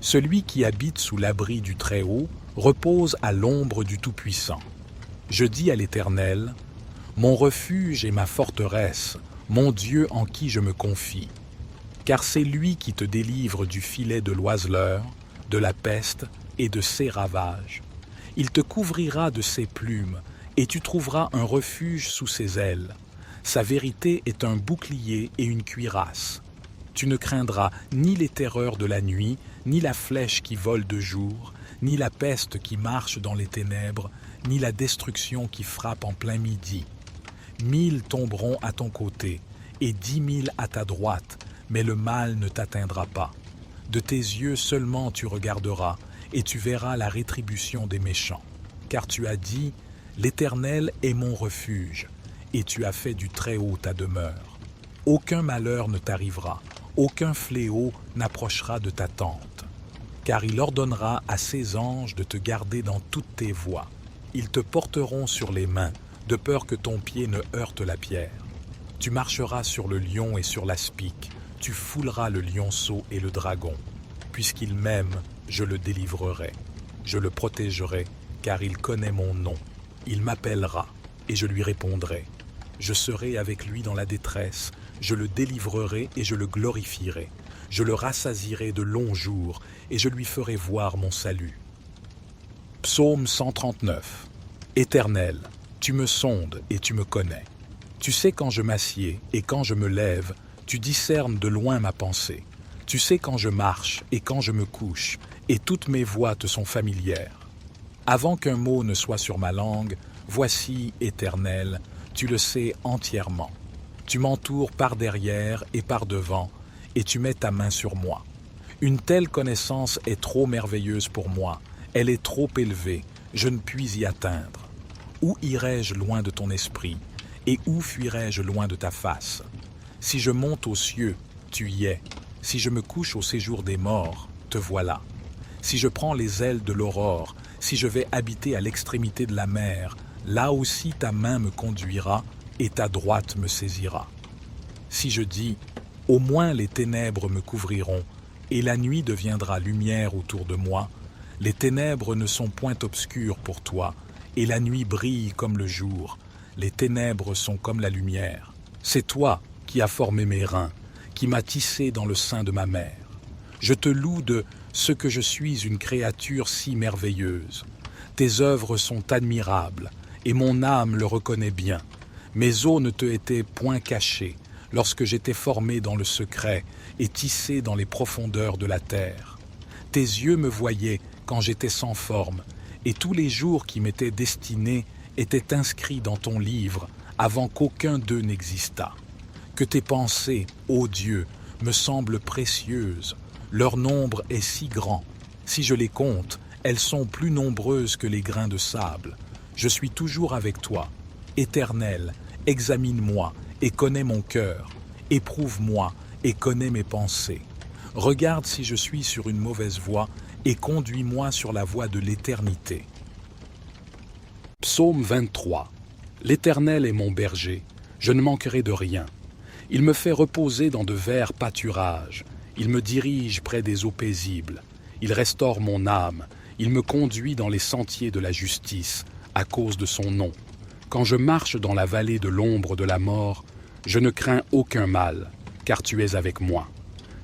Celui qui habite sous l'abri du Très-Haut repose à l'ombre du Tout-Puissant. Je dis à l'Éternel, mon refuge et ma forteresse, mon Dieu en qui je me confie. Car c'est lui qui te délivre du filet de l'oiseleur, de la peste et de ses ravages. Il te couvrira de ses plumes, et tu trouveras un refuge sous ses ailes. Sa vérité est un bouclier et une cuirasse. Tu ne craindras ni les terreurs de la nuit, ni la flèche qui vole de jour, ni la peste qui marche dans les ténèbres, ni la destruction qui frappe en plein midi. 1000 tomberont à ton côté, et 10 000 à ta droite, mais le mal ne t'atteindra pas. De tes yeux seulement tu regarderas, et tu verras la rétribution des méchants. Car tu as dit, l'Éternel est mon refuge, et tu as fait du Très-Haut ta demeure. Aucun malheur ne t'arrivera, aucun fléau n'approchera de ta tente. Car il ordonnera à ses anges de te garder dans toutes tes voies. Ils te porteront sur les mains, de peur que ton pied ne heurte la pierre. Tu marcheras sur le lion et sur l'aspic, tu fouleras le lionceau et le dragon. Puisqu'il m'aime, je le délivrerai. Je le protégerai, car il connaît mon nom. Il m'appellera, et je lui répondrai. Je serai avec lui dans la détresse, je le délivrerai et je le glorifierai. Je le rassasierai de longs jours, et je lui ferai voir mon salut. Psaume 139. Éternel, tu me sondes et tu me connais. Tu sais quand je m'assieds et quand je me lève, tu discernes de loin ma pensée. Tu sais quand je marche et quand je me couche, et toutes mes voies te sont familières. Avant qu'un mot ne soit sur ma langue, voici, Éternel, tu le sais entièrement. Tu m'entoures par derrière et par devant, et tu mets ta main sur moi. Une telle connaissance est trop merveilleuse pour moi, elle est trop élevée, je ne puis y atteindre. Où irai-je loin de ton esprit, et où fuirai-je loin de ta face? Si je monte aux cieux, tu y es. Si je me couche au séjour des morts, te voilà. Si je prends les ailes de l'aurore, si je vais habiter à l'extrémité de la mer, là aussi ta main me conduira et ta droite me saisira. Si je dis, au moins les ténèbres me couvriront, et la nuit deviendra lumière autour de moi, les ténèbres ne sont point obscures pour toi, et la nuit brille comme le jour, les ténèbres sont comme la lumière. C'est toi qui as formé mes reins, qui m'as tissé dans le sein de ma mère. Je te loue de ce que je suis une créature si merveilleuse. Tes œuvres sont admirables, et mon âme le reconnaît bien. Mes os ne te étaient point cachés, lorsque j'étais formé dans le secret et tissé dans les profondeurs de la terre. Tes yeux me voyaient quand j'étais sans forme, et tous les jours qui m'étaient destinés étaient inscrits dans ton livre avant qu'aucun d'eux n'existât. Que tes pensées, ô Dieu, me semblent précieuses, leur nombre est si grand. Si je les compte, elles sont plus nombreuses que les grains de sable. Je suis toujours avec toi. Éternel, examine-moi et connais mon cœur. Éprouve-moi et connais mes pensées. Regarde si je suis sur une mauvaise voie et conduis-moi sur la voie de l'éternité.
Psaume 23. L'Éternel est mon berger, je ne manquerai de rien. Il me fait reposer dans de verts pâturages. Il me dirige près des eaux paisibles. Il restaure mon âme. Il me conduit dans les sentiers de la justice, à cause de son nom. Quand je marche dans la vallée de l'ombre de la mort, je ne crains aucun mal, car tu es avec moi.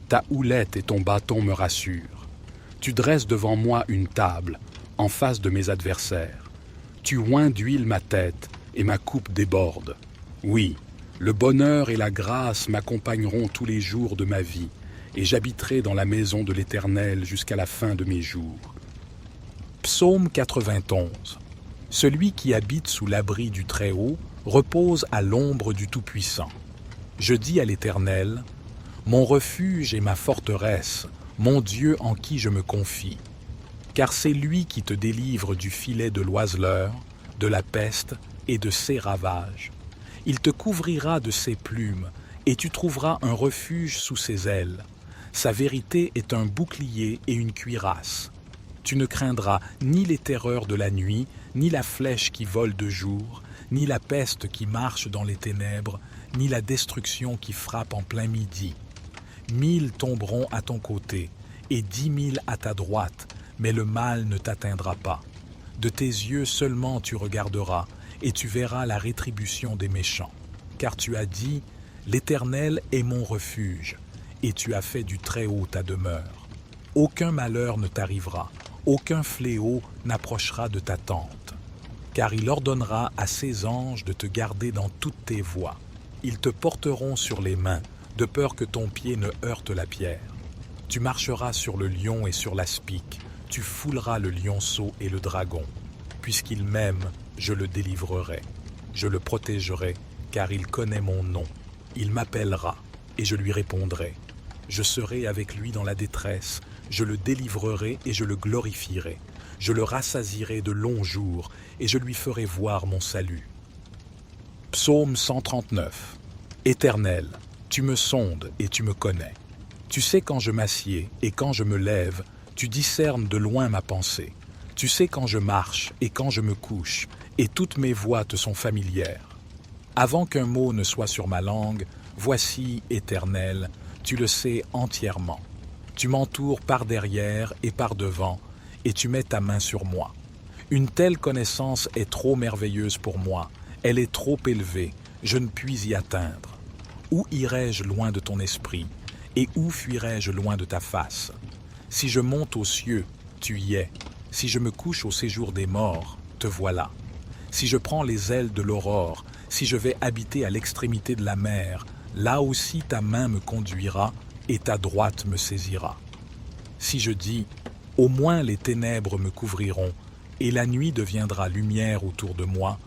Ta houlette et ton bâton me rassurent. Tu dresses devant moi une table, en face de mes adversaires. Tu oins d'huile ma tête, et ma coupe déborde. Oui, le bonheur et la grâce m'accompagneront tous les jours de ma vie, et j'habiterai dans la maison de l'Éternel jusqu'à la fin de mes jours.
Psaume 91. Celui qui habite sous l'abri du Très-Haut repose à l'ombre du Tout-Puissant. Je dis à l'Éternel, mon refuge et ma forteresse, mon Dieu en qui je me confie. car c'est lui qui te délivre du filet de l'oiseleur, de la peste et de ses ravages. Il te couvrira de ses plumes, et tu trouveras un refuge sous ses ailes. Sa vérité est un bouclier et une cuirasse. Tu ne craindras ni les terreurs de la nuit, ni la flèche qui vole de jour, ni la peste qui marche dans les ténèbres, ni la destruction qui frappe en plein midi. 1000 tomberont à ton côté, et 10 000 à ta droite, mais le mal ne t'atteindra pas. De tes yeux seulement tu regarderas, et tu verras la rétribution des méchants. Car tu as dit, « L'Éternel est mon refuge », et tu as fait du Très-Haut ta demeure. Aucun malheur ne t'arrivera, aucun fléau n'approchera de ta tente. Car il ordonnera à ses anges de te garder dans toutes tes voies. Ils te porteront sur les mains, de peur que ton pied ne heurte la pierre. Tu marcheras sur le lion et sur l'aspic, tu fouleras le lionceau et le dragon. Puisqu'il m'aime, je le délivrerai. Je le protégerai, car il connaît mon nom. Il m'appellera, et je lui répondrai. Je serai avec lui dans la détresse, je le délivrerai et je le glorifierai. Je le rassasierai de longs jours, et je lui ferai voir mon salut. Psaume 139. Éternel, tu me sondes et tu me connais. Tu sais quand je m'assieds et quand je me lève, tu discernes de loin ma pensée. Tu sais quand je marche et quand je me couche, et toutes mes voies te sont familières. Avant qu'un mot ne soit sur ma langue, voici, Éternel, tu le sais entièrement. Tu m'entoures par derrière et par devant, et tu mets ta main sur moi. Une telle connaissance est trop merveilleuse pour moi, elle est trop élevée, je ne puis y atteindre. Où irai-je loin de ton esprit, et où fuirai-je loin de ta face? Si je monte aux cieux, tu y es. Si je me couche au séjour des morts, te voilà. Si je prends les ailes de l'aurore, si je vais habiter à l'extrémité de la mer, là aussi ta main me conduira et ta droite me saisira. Si je dis, au moins les ténèbres me couvriront, et la nuit deviendra lumière autour de moi,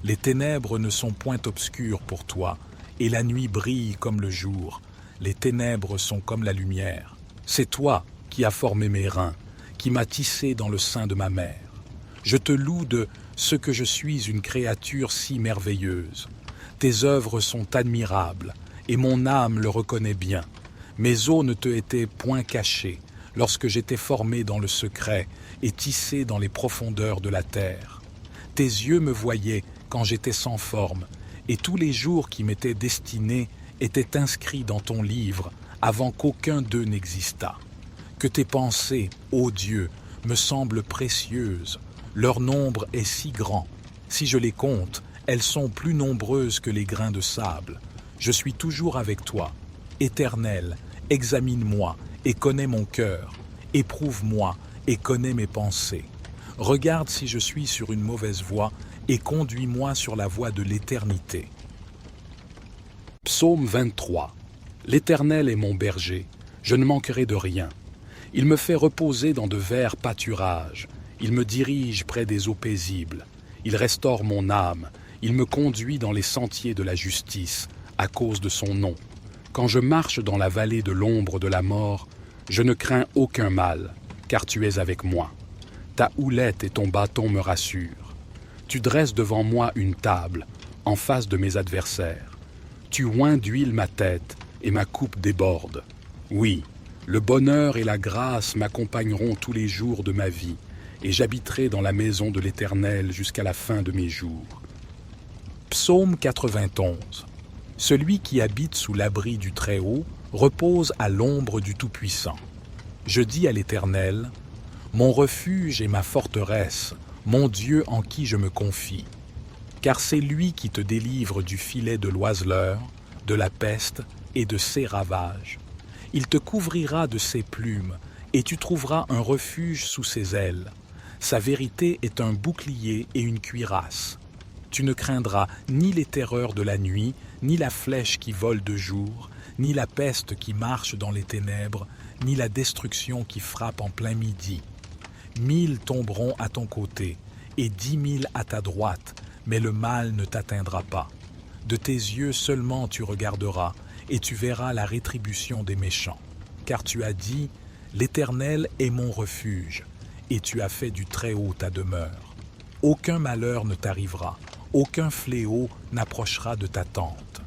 les ténèbres ne sont point obscures pour toi, et la nuit brille comme le jour, les ténèbres sont comme la lumière. C'est toi qui as formé mes reins, qui m'as tissé dans le sein de ma mère. Je te loue de ce que je suis une créature si merveilleuse. Tes œuvres sont admirables, et mon âme le reconnaît bien. Mes os ne te étaient point cachés, lorsque j'étais formé dans le secret et tissé dans les profondeurs de la terre. Tes yeux me voyaient quand j'étais sans forme, et tous les jours qui m'étaient destinés étaient inscrits dans ton livre avant qu'aucun d'eux n'existât. Que tes pensées, ô Dieu, me semblent précieuses, leur nombre est si grand. Si je les compte, elles sont plus nombreuses que les grains de sable. Je suis toujours avec toi. Éternel, examine-moi et connais mon cœur. Éprouve-moi et connais mes pensées. Regarde si je suis sur une mauvaise voie et conduis-moi sur la voie de l'éternité.
Psaume 23. L'Éternel est mon berger, je ne manquerai de rien. Il me fait reposer dans de verts pâturages. Il me dirige près des eaux paisibles. Il restaure mon âme. Il me conduit dans les sentiers de la justice, à cause de son nom. Quand je marche dans la vallée de l'ombre de la mort, je ne crains aucun mal, car tu es avec moi. Ta houlette et ton bâton me rassurent. Tu dresses devant moi une table, en face de mes adversaires. Tu oins d'huile ma tête, et ma coupe déborde. Oui, le bonheur et la grâce m'accompagneront tous les jours de ma vie, et j'habiterai dans la maison de l'Éternel jusqu'à la fin de mes jours.
Psaume 91. Celui qui habite sous l'abri du Très-Haut repose à l'ombre du Tout-Puissant. Je dis à l'Éternel, mon refuge et ma forteresse, mon Dieu en qui je me confie. Car c'est lui qui te délivre du filet de l'oiseleur, de la peste et de ses ravages. Il te couvrira de ses plumes, et tu trouveras un refuge sous ses ailes. Sa vérité est un bouclier et une cuirasse. Tu ne craindras ni les terreurs de la nuit, ni la flèche qui vole de jour, ni la peste qui marche dans les ténèbres, ni la destruction qui frappe en plein midi. 1000 tomberont à ton côté, et 10 000 à ta droite, mais le mal ne t'atteindra pas. De tes yeux seulement tu regarderas, et tu verras la rétribution des méchants. Car tu as dit, l'Éternel est mon refuge, et tu as fait du Très-Haut ta demeure. Aucun malheur ne t'arrivera, aucun fléau n'approchera de ta tente,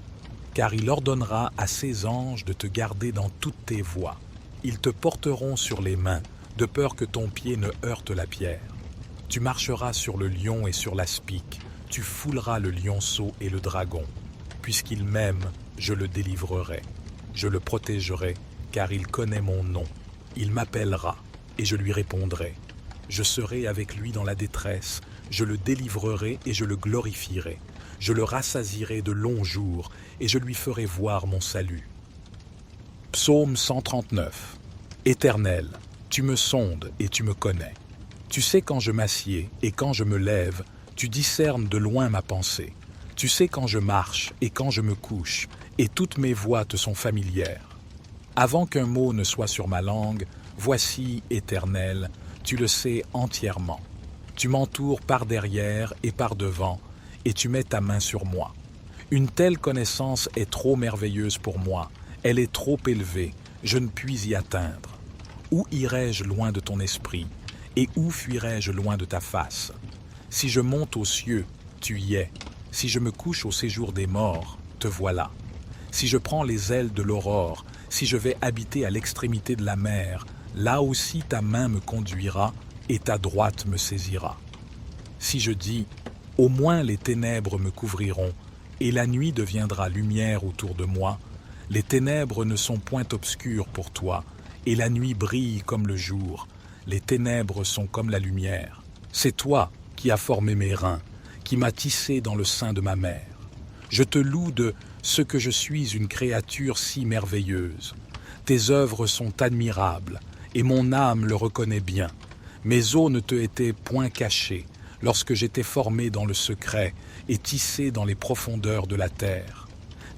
car il ordonnera à ses anges de te garder dans toutes tes voies. Ils te porteront sur les mains, de peur que ton pied ne heurte la pierre. Tu marcheras sur le lion et sur l'aspic, tu fouleras le lionceau et le dragon. Puisqu'il m'aime, je le délivrerai. Je le protégerai, car il connaît mon nom. Il m'appellera, et je lui répondrai. Je serai avec lui dans la détresse, je le délivrerai et je le glorifierai. Je le rassasierai de longs jours, et je lui ferai voir mon salut. Psaume 139. Éternel, tu me sondes et tu me connais. Tu sais quand je m'assieds et quand je me lève, tu discernes de loin ma pensée. Tu sais quand je marche et quand je me couche, et toutes mes voies te sont familières. Avant qu'un mot ne soit sur ma langue, voici, Éternel, tu le sais entièrement. Tu m'entoures par derrière et par devant, et tu mets ta main sur moi. Une telle connaissance est trop merveilleuse pour moi, elle est trop élevée, je ne puis y atteindre. Où irai-je loin de ton esprit, et où fuirai-je loin de ta face? Si je monte aux cieux, tu y es. Si je me couche au séjour des morts, te voilà. Si je prends les ailes de l'aurore, si je vais habiter à l'extrémité de la mer, là aussi ta main me conduira et ta droite me saisira. Si je dis, au moins les ténèbres me couvriront, et la nuit deviendra lumière autour de moi, les ténèbres ne sont point obscures pour toi, et la nuit brille comme le jour, les ténèbres sont comme la lumière. C'est toi qui as formé mes reins, qui m'as tissé dans le sein de ma mère. Je te loue de ce que je suis une créature si merveilleuse. Tes œuvres sont admirables, et mon âme le reconnaît bien. Mes os ne te étaient point cachés, lorsque j'étais formé dans le secret et tissé dans les profondeurs de la terre.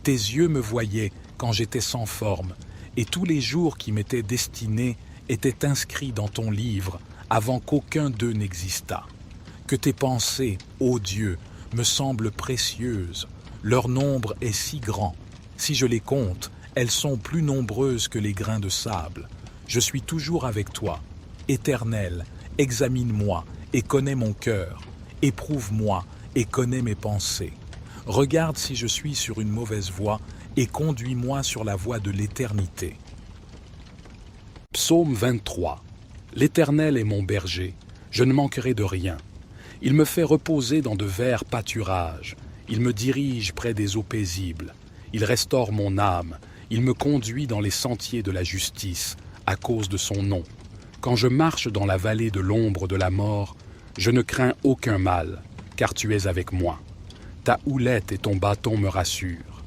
Tes yeux me voyaient quand j'étais sans forme, et tous les jours qui m'étaient destinés étaient inscrits dans ton livre avant qu'aucun d'eux n'existât. Que tes pensées, ô Dieu, me semblent précieuses, leur nombre est si grand. Si je les compte, elles sont plus nombreuses que les grains de sable. Je suis toujours avec toi. Éternel, examine-moi et connais mon cœur. Éprouve-moi et connais mes pensées. Regarde si je suis sur une mauvaise voie et conduis-moi sur la voie de l'éternité.
Psaume 23. L'Éternel est mon berger, je ne manquerai de rien. Il me fait reposer dans de verts pâturages. Il me dirige près des eaux paisibles. Il restaure mon âme. Il me conduit dans les sentiers de la justice, à cause de son nom. Quand je marche dans la vallée de l'ombre de la mort, je ne crains aucun mal, car tu es avec moi. Ta houlette et ton bâton me rassurent.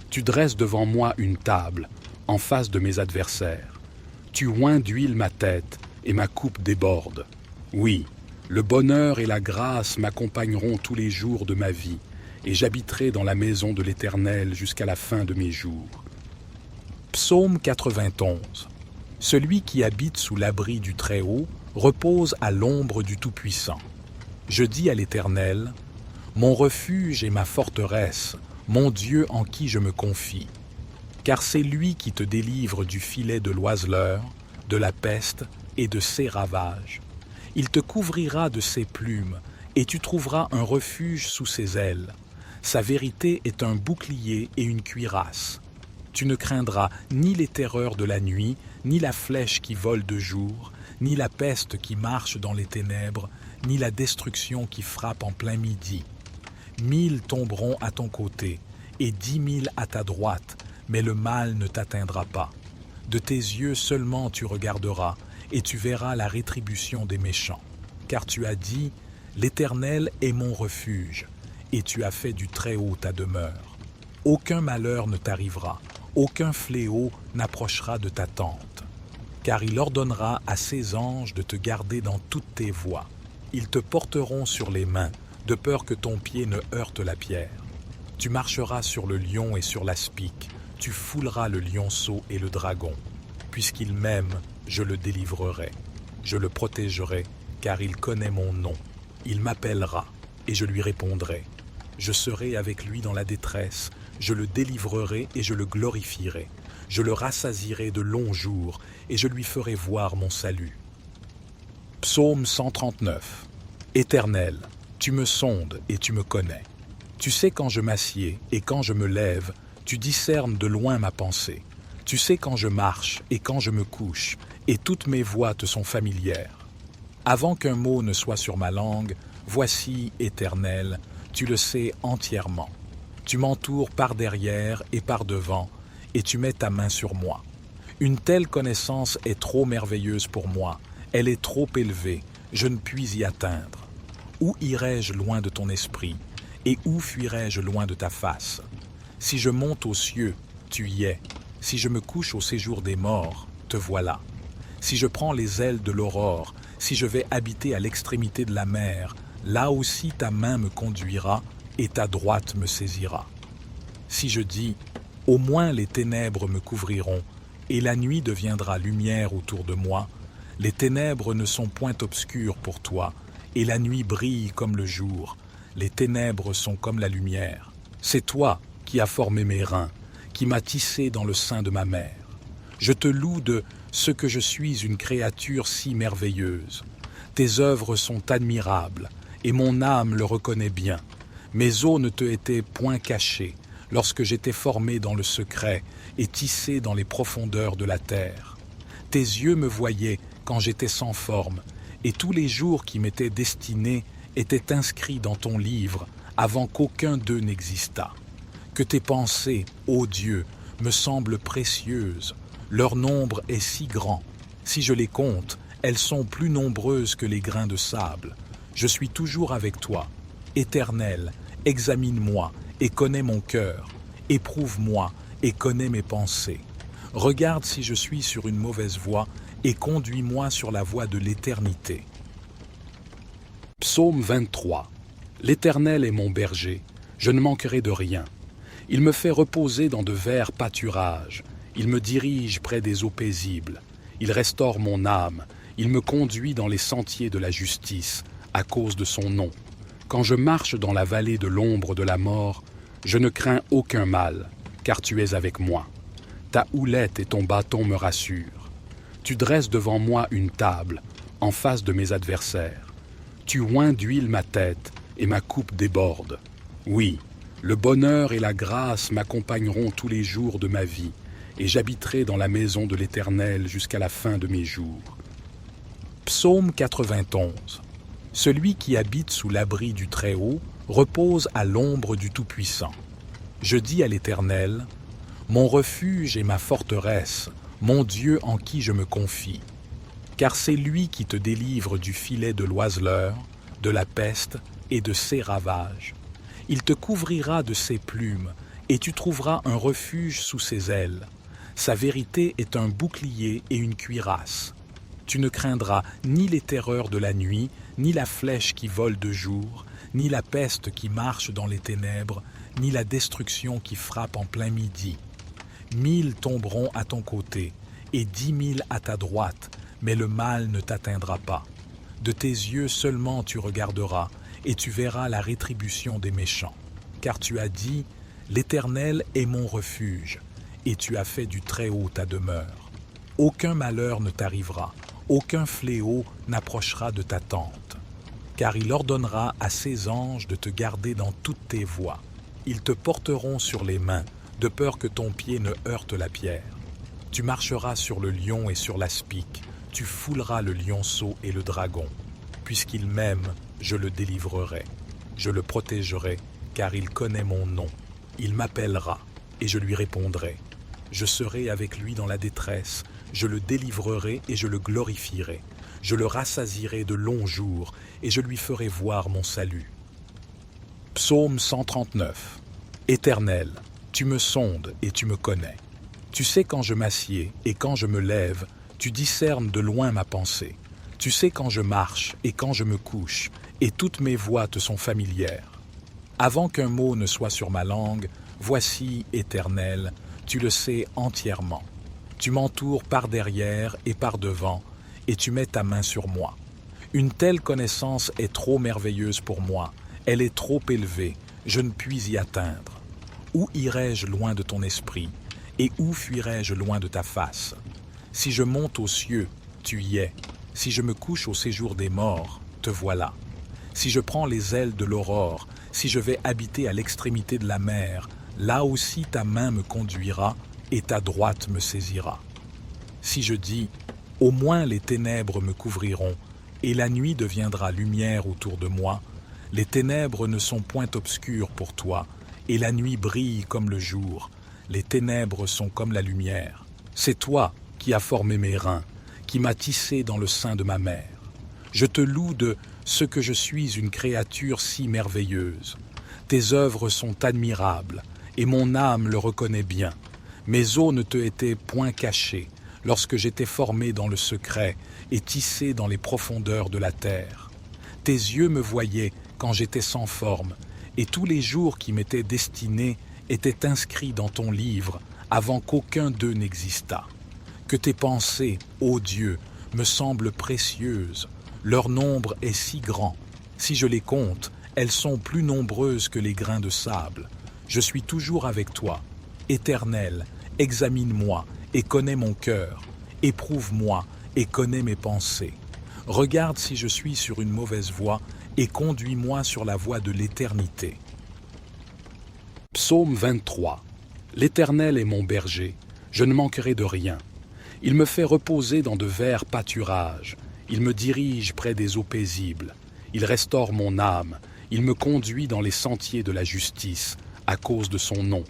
Tu dresses devant moi une table, en face de mes adversaires. Tu oins d'huile ma tête, et ma coupe déborde. Oui, le bonheur et la grâce m'accompagneront tous les jours de ma vie, et j'habiterai dans la maison de l'Éternel jusqu'à la fin de mes jours.
Psaume 91. Celui qui habite sous l'abri du Très-Haut repose à l'ombre du Tout-Puissant. Je dis à l'Éternel, mon refuge et ma forteresse, mon Dieu en qui je me confie. Car c'est lui qui te délivre du filet de l'oiseleur, de la peste et de ses ravages. Il te couvrira de ses plumes, et tu trouveras un refuge sous ses ailes. Sa vérité est un bouclier et une cuirasse. Tu ne craindras ni les terreurs de la nuit, ni la flèche qui vole de jour, ni la peste qui marche dans les ténèbres, ni la destruction qui frappe en plein midi. 1000 tomberont à ton côté, et 10 000 à ta droite, mais le mal ne t'atteindra pas. De tes yeux seulement tu regarderas, et tu verras la rétribution des méchants. Car tu as dit, l'Éternel est mon refuge, et tu as fait du Très-Haut ta demeure. Aucun malheur ne t'arrivera, aucun fléau n'approchera de ta tente. Car il ordonnera à ses anges de te garder dans toutes tes voies. Ils te porteront sur les mains, de peur que ton pied ne heurte la pierre. Tu marcheras sur le lion et sur l'aspic, tu fouleras le lionceau et le dragon. Puisqu'il m'aime, je le délivrerai. Je le protégerai, car il connaît mon nom. Il m'appellera, et je lui répondrai. Je serai avec lui dans la détresse, je le délivrerai et je le glorifierai. Je le rassasierai de longs jours, et je lui ferai voir mon salut. Psaume 139. Éternel, tu me sondes et tu me connais. Tu sais quand je m'assieds et quand je me lève, tu discernes de loin ma pensée. Tu sais quand je marche et quand je me couche, et toutes mes voies te sont familières. Avant qu'un mot ne soit sur ma langue, voici, Éternel, tu le sais entièrement. Tu m'entoures par derrière et par devant, et tu mets ta main sur moi. Une telle connaissance est trop merveilleuse pour moi, elle est trop élevée, je ne puis y atteindre. Où irai-je loin de ton esprit, et où fuirai-je loin de ta face? Si je monte aux cieux, tu y es. Si je me couche au séjour des morts, te voilà. Si je prends les ailes de l'aurore, si je vais habiter à l'extrémité de la mer, là aussi ta main me conduira et ta droite me saisira. Si je dis, au moins les ténèbres me couvriront, et la nuit deviendra lumière autour de moi, les ténèbres ne sont point obscures pour toi, et la nuit brille comme le jour, les ténèbres sont comme la lumière. C'est toi qui as formé mes reins, qui m'as tissé dans le sein de ma mère. Je te loue de ce que je suis une créature si merveilleuse. Tes œuvres sont admirables, et mon âme le reconnaît bien. Mes os ne te étaient point cachés, lorsque j'étais formé dans le secret et tissé dans les profondeurs de la terre. Tes yeux me voyaient quand j'étais sans forme, et tous les jours qui m'étaient destinés étaient inscrits dans ton livre avant qu'aucun d'eux n'existât. Que tes pensées, ô Dieu, me semblent précieuses. Leur nombre est si grand. Si je les compte, elles sont plus nombreuses que les grains de sable. Je suis toujours avec toi. Éternel, examine-moi et connais mon cœur. Éprouve-moi et connais mes pensées. Regarde si je suis sur une mauvaise voie et conduis-moi sur la voie de l'éternité.
Psaume 23. L'Éternel est mon berger, je ne manquerai de rien. Il me fait reposer dans de verts pâturages. Il me dirige près des eaux paisibles. Il restaure mon âme. Il me conduit dans les sentiers de la justice, à cause de son nom. Quand je marche dans la vallée de l'ombre de la mort, je ne crains aucun mal, car tu es avec moi. Ta houlette et ton bâton me rassurent. Tu dresses devant moi une table, en face de mes adversaires. Tu oins d'huile ma tête, et ma coupe déborde. Oui, le bonheur et la grâce m'accompagneront tous les jours de ma vie, et j'habiterai dans la maison de l'Éternel jusqu'à la fin de mes jours.
Psaume 91. Celui qui habite sous l'abri du Très-Haut repose à l'ombre du Tout-Puissant. Je dis à l'Éternel, mon refuge et ma forteresse, mon Dieu en qui je me confie. Car c'est lui qui te délivre du filet de l'oiseleur, de la peste et de ses ravages. Il te couvrira de ses plumes, et tu trouveras un refuge sous ses ailes. Sa vérité est un bouclier et une cuirasse. Tu ne craindras ni les terreurs de la nuit, ni la flèche qui vole de jour, ni la peste qui marche dans les ténèbres, ni la destruction qui frappe en plein midi. 1000 tomberont à ton côté, et 10 000 à ta droite, mais le mal ne t'atteindra pas. De tes yeux seulement tu regarderas, et tu verras la rétribution des méchants. Car tu as dit, l'Éternel est mon refuge, et tu as fait du Très-Haut ta demeure. Aucun malheur ne t'arrivera, aucun fléau n'approchera de ta tente. Car il ordonnera à ses anges de te garder dans toutes tes voies. Ils te porteront sur les mains, de peur que ton pied ne heurte la pierre. Tu marcheras sur le lion et sur l'aspic, tu fouleras le lionceau et le dragon. Puisqu'il m'aime, je le délivrerai. Je le protégerai, car il connaît mon nom. Il m'appellera, et je lui répondrai. Je serai avec lui dans la détresse, je le délivrerai et je le glorifierai. Je le rassasierai de longs jours, et je lui ferai voir mon salut. Psaume 139. Éternel, tu me sondes et tu me connais. Tu sais quand je m'assieds et quand je me lève, tu discernes de loin ma pensée. Tu sais quand je marche et quand je me couche, et toutes mes voies te sont familières. Avant qu'un mot ne soit sur ma langue, voici, Éternel, tu le sais entièrement. Tu m'entoures par derrière et par devant, et tu mets ta main sur moi. Une telle connaissance est trop merveilleuse pour moi, elle est trop élevée, je ne puis y atteindre. Où irai-je loin de ton esprit, et où fuirai-je loin de ta face? Si je monte aux cieux, tu y es. Si je me couche au séjour des morts, te voilà. Si je prends les ailes de l'aurore, si je vais habiter à l'extrémité de la mer, là aussi ta main me conduira et ta droite me saisira. Si je dis, au moins les ténèbres me couvriront, et la nuit deviendra lumière autour de moi, les ténèbres ne sont point obscures pour toi, et la nuit brille comme le jour, les ténèbres sont comme la lumière. C'est toi qui as formé mes reins, qui m'as tissé dans le sein de ma mère. Je te loue de ce que je suis une créature si merveilleuse. Tes œuvres sont admirables, et mon âme le reconnaît bien. Mes os ne te étaient point cachés, lorsque j'étais formé dans le secret et tissé dans les profondeurs de la terre. Tes yeux me voyaient quand j'étais sans forme, et tous les jours qui m'étaient destinés étaient inscrits dans ton livre avant qu'aucun d'eux n'existât. Que tes pensées, ô Dieu, me semblent précieuses, leur nombre est si grand. Si je les compte, elles sont plus nombreuses que les grains de sable. Je suis toujours avec toi. Éternel, examine-moi et connais mon cœur. Éprouve-moi et connais mes pensées. Regarde si je suis sur une mauvaise voie et conduis-moi sur la voie de l'éternité.
Psaume 23. L'Éternel est mon berger, je ne manquerai de rien. Il me fait reposer dans de verts pâturages. Il me dirige près des eaux paisibles. Il restaure mon âme. Il me conduit dans les sentiers de la justice, à cause de son nom.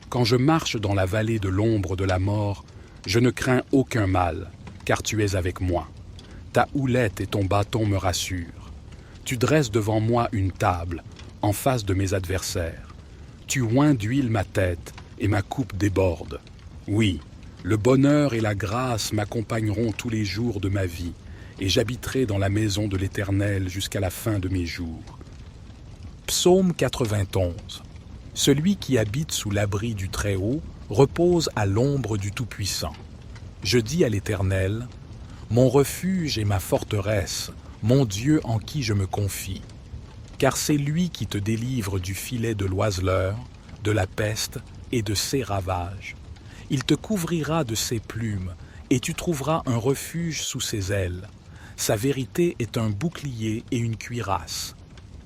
Quand je marche dans la vallée de l'ombre de la mort, je ne crains aucun mal, car tu es avec moi. Ta houlette et ton bâton me rassurent. Tu dresses devant moi une table, en face de mes adversaires. Tu oins d'huile ma tête, et ma coupe déborde. Oui, le bonheur et la grâce m'accompagneront tous les jours de ma vie, et j'habiterai dans la maison de l'Éternel jusqu'à la fin de mes jours.
Psaume 91. Celui qui habite sous l'abri du Très-Haut repose à l'ombre du Tout-Puissant. Je dis à l'Éternel, mon refuge et ma forteresse, mon Dieu en qui je me confie. Car c'est lui qui te délivre du filet de l'oiseleur, de la peste et de ses ravages. Il te couvrira de ses plumes, et tu trouveras un refuge sous ses ailes. Sa vérité est un bouclier et une cuirasse.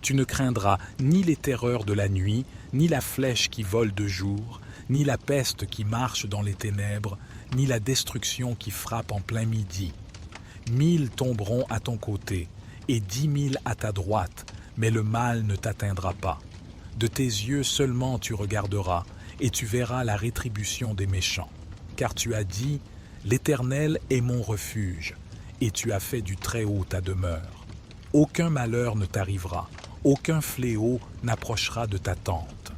Tu ne craindras ni les terreurs de la nuit, ni la flèche qui vole de jour, ni la peste qui marche dans les ténèbres, ni la destruction qui frappe en plein midi. 1000 tomberont à ton côté, et 10 000 à ta droite, mais le mal ne t'atteindra pas. De tes yeux seulement tu regarderas, et tu verras la rétribution des méchants. Car tu as dit, l'Éternel est mon refuge, et tu as fait du Très-Haut ta demeure. Aucun malheur ne t'arrivera, aucun fléau n'approchera de ta tente.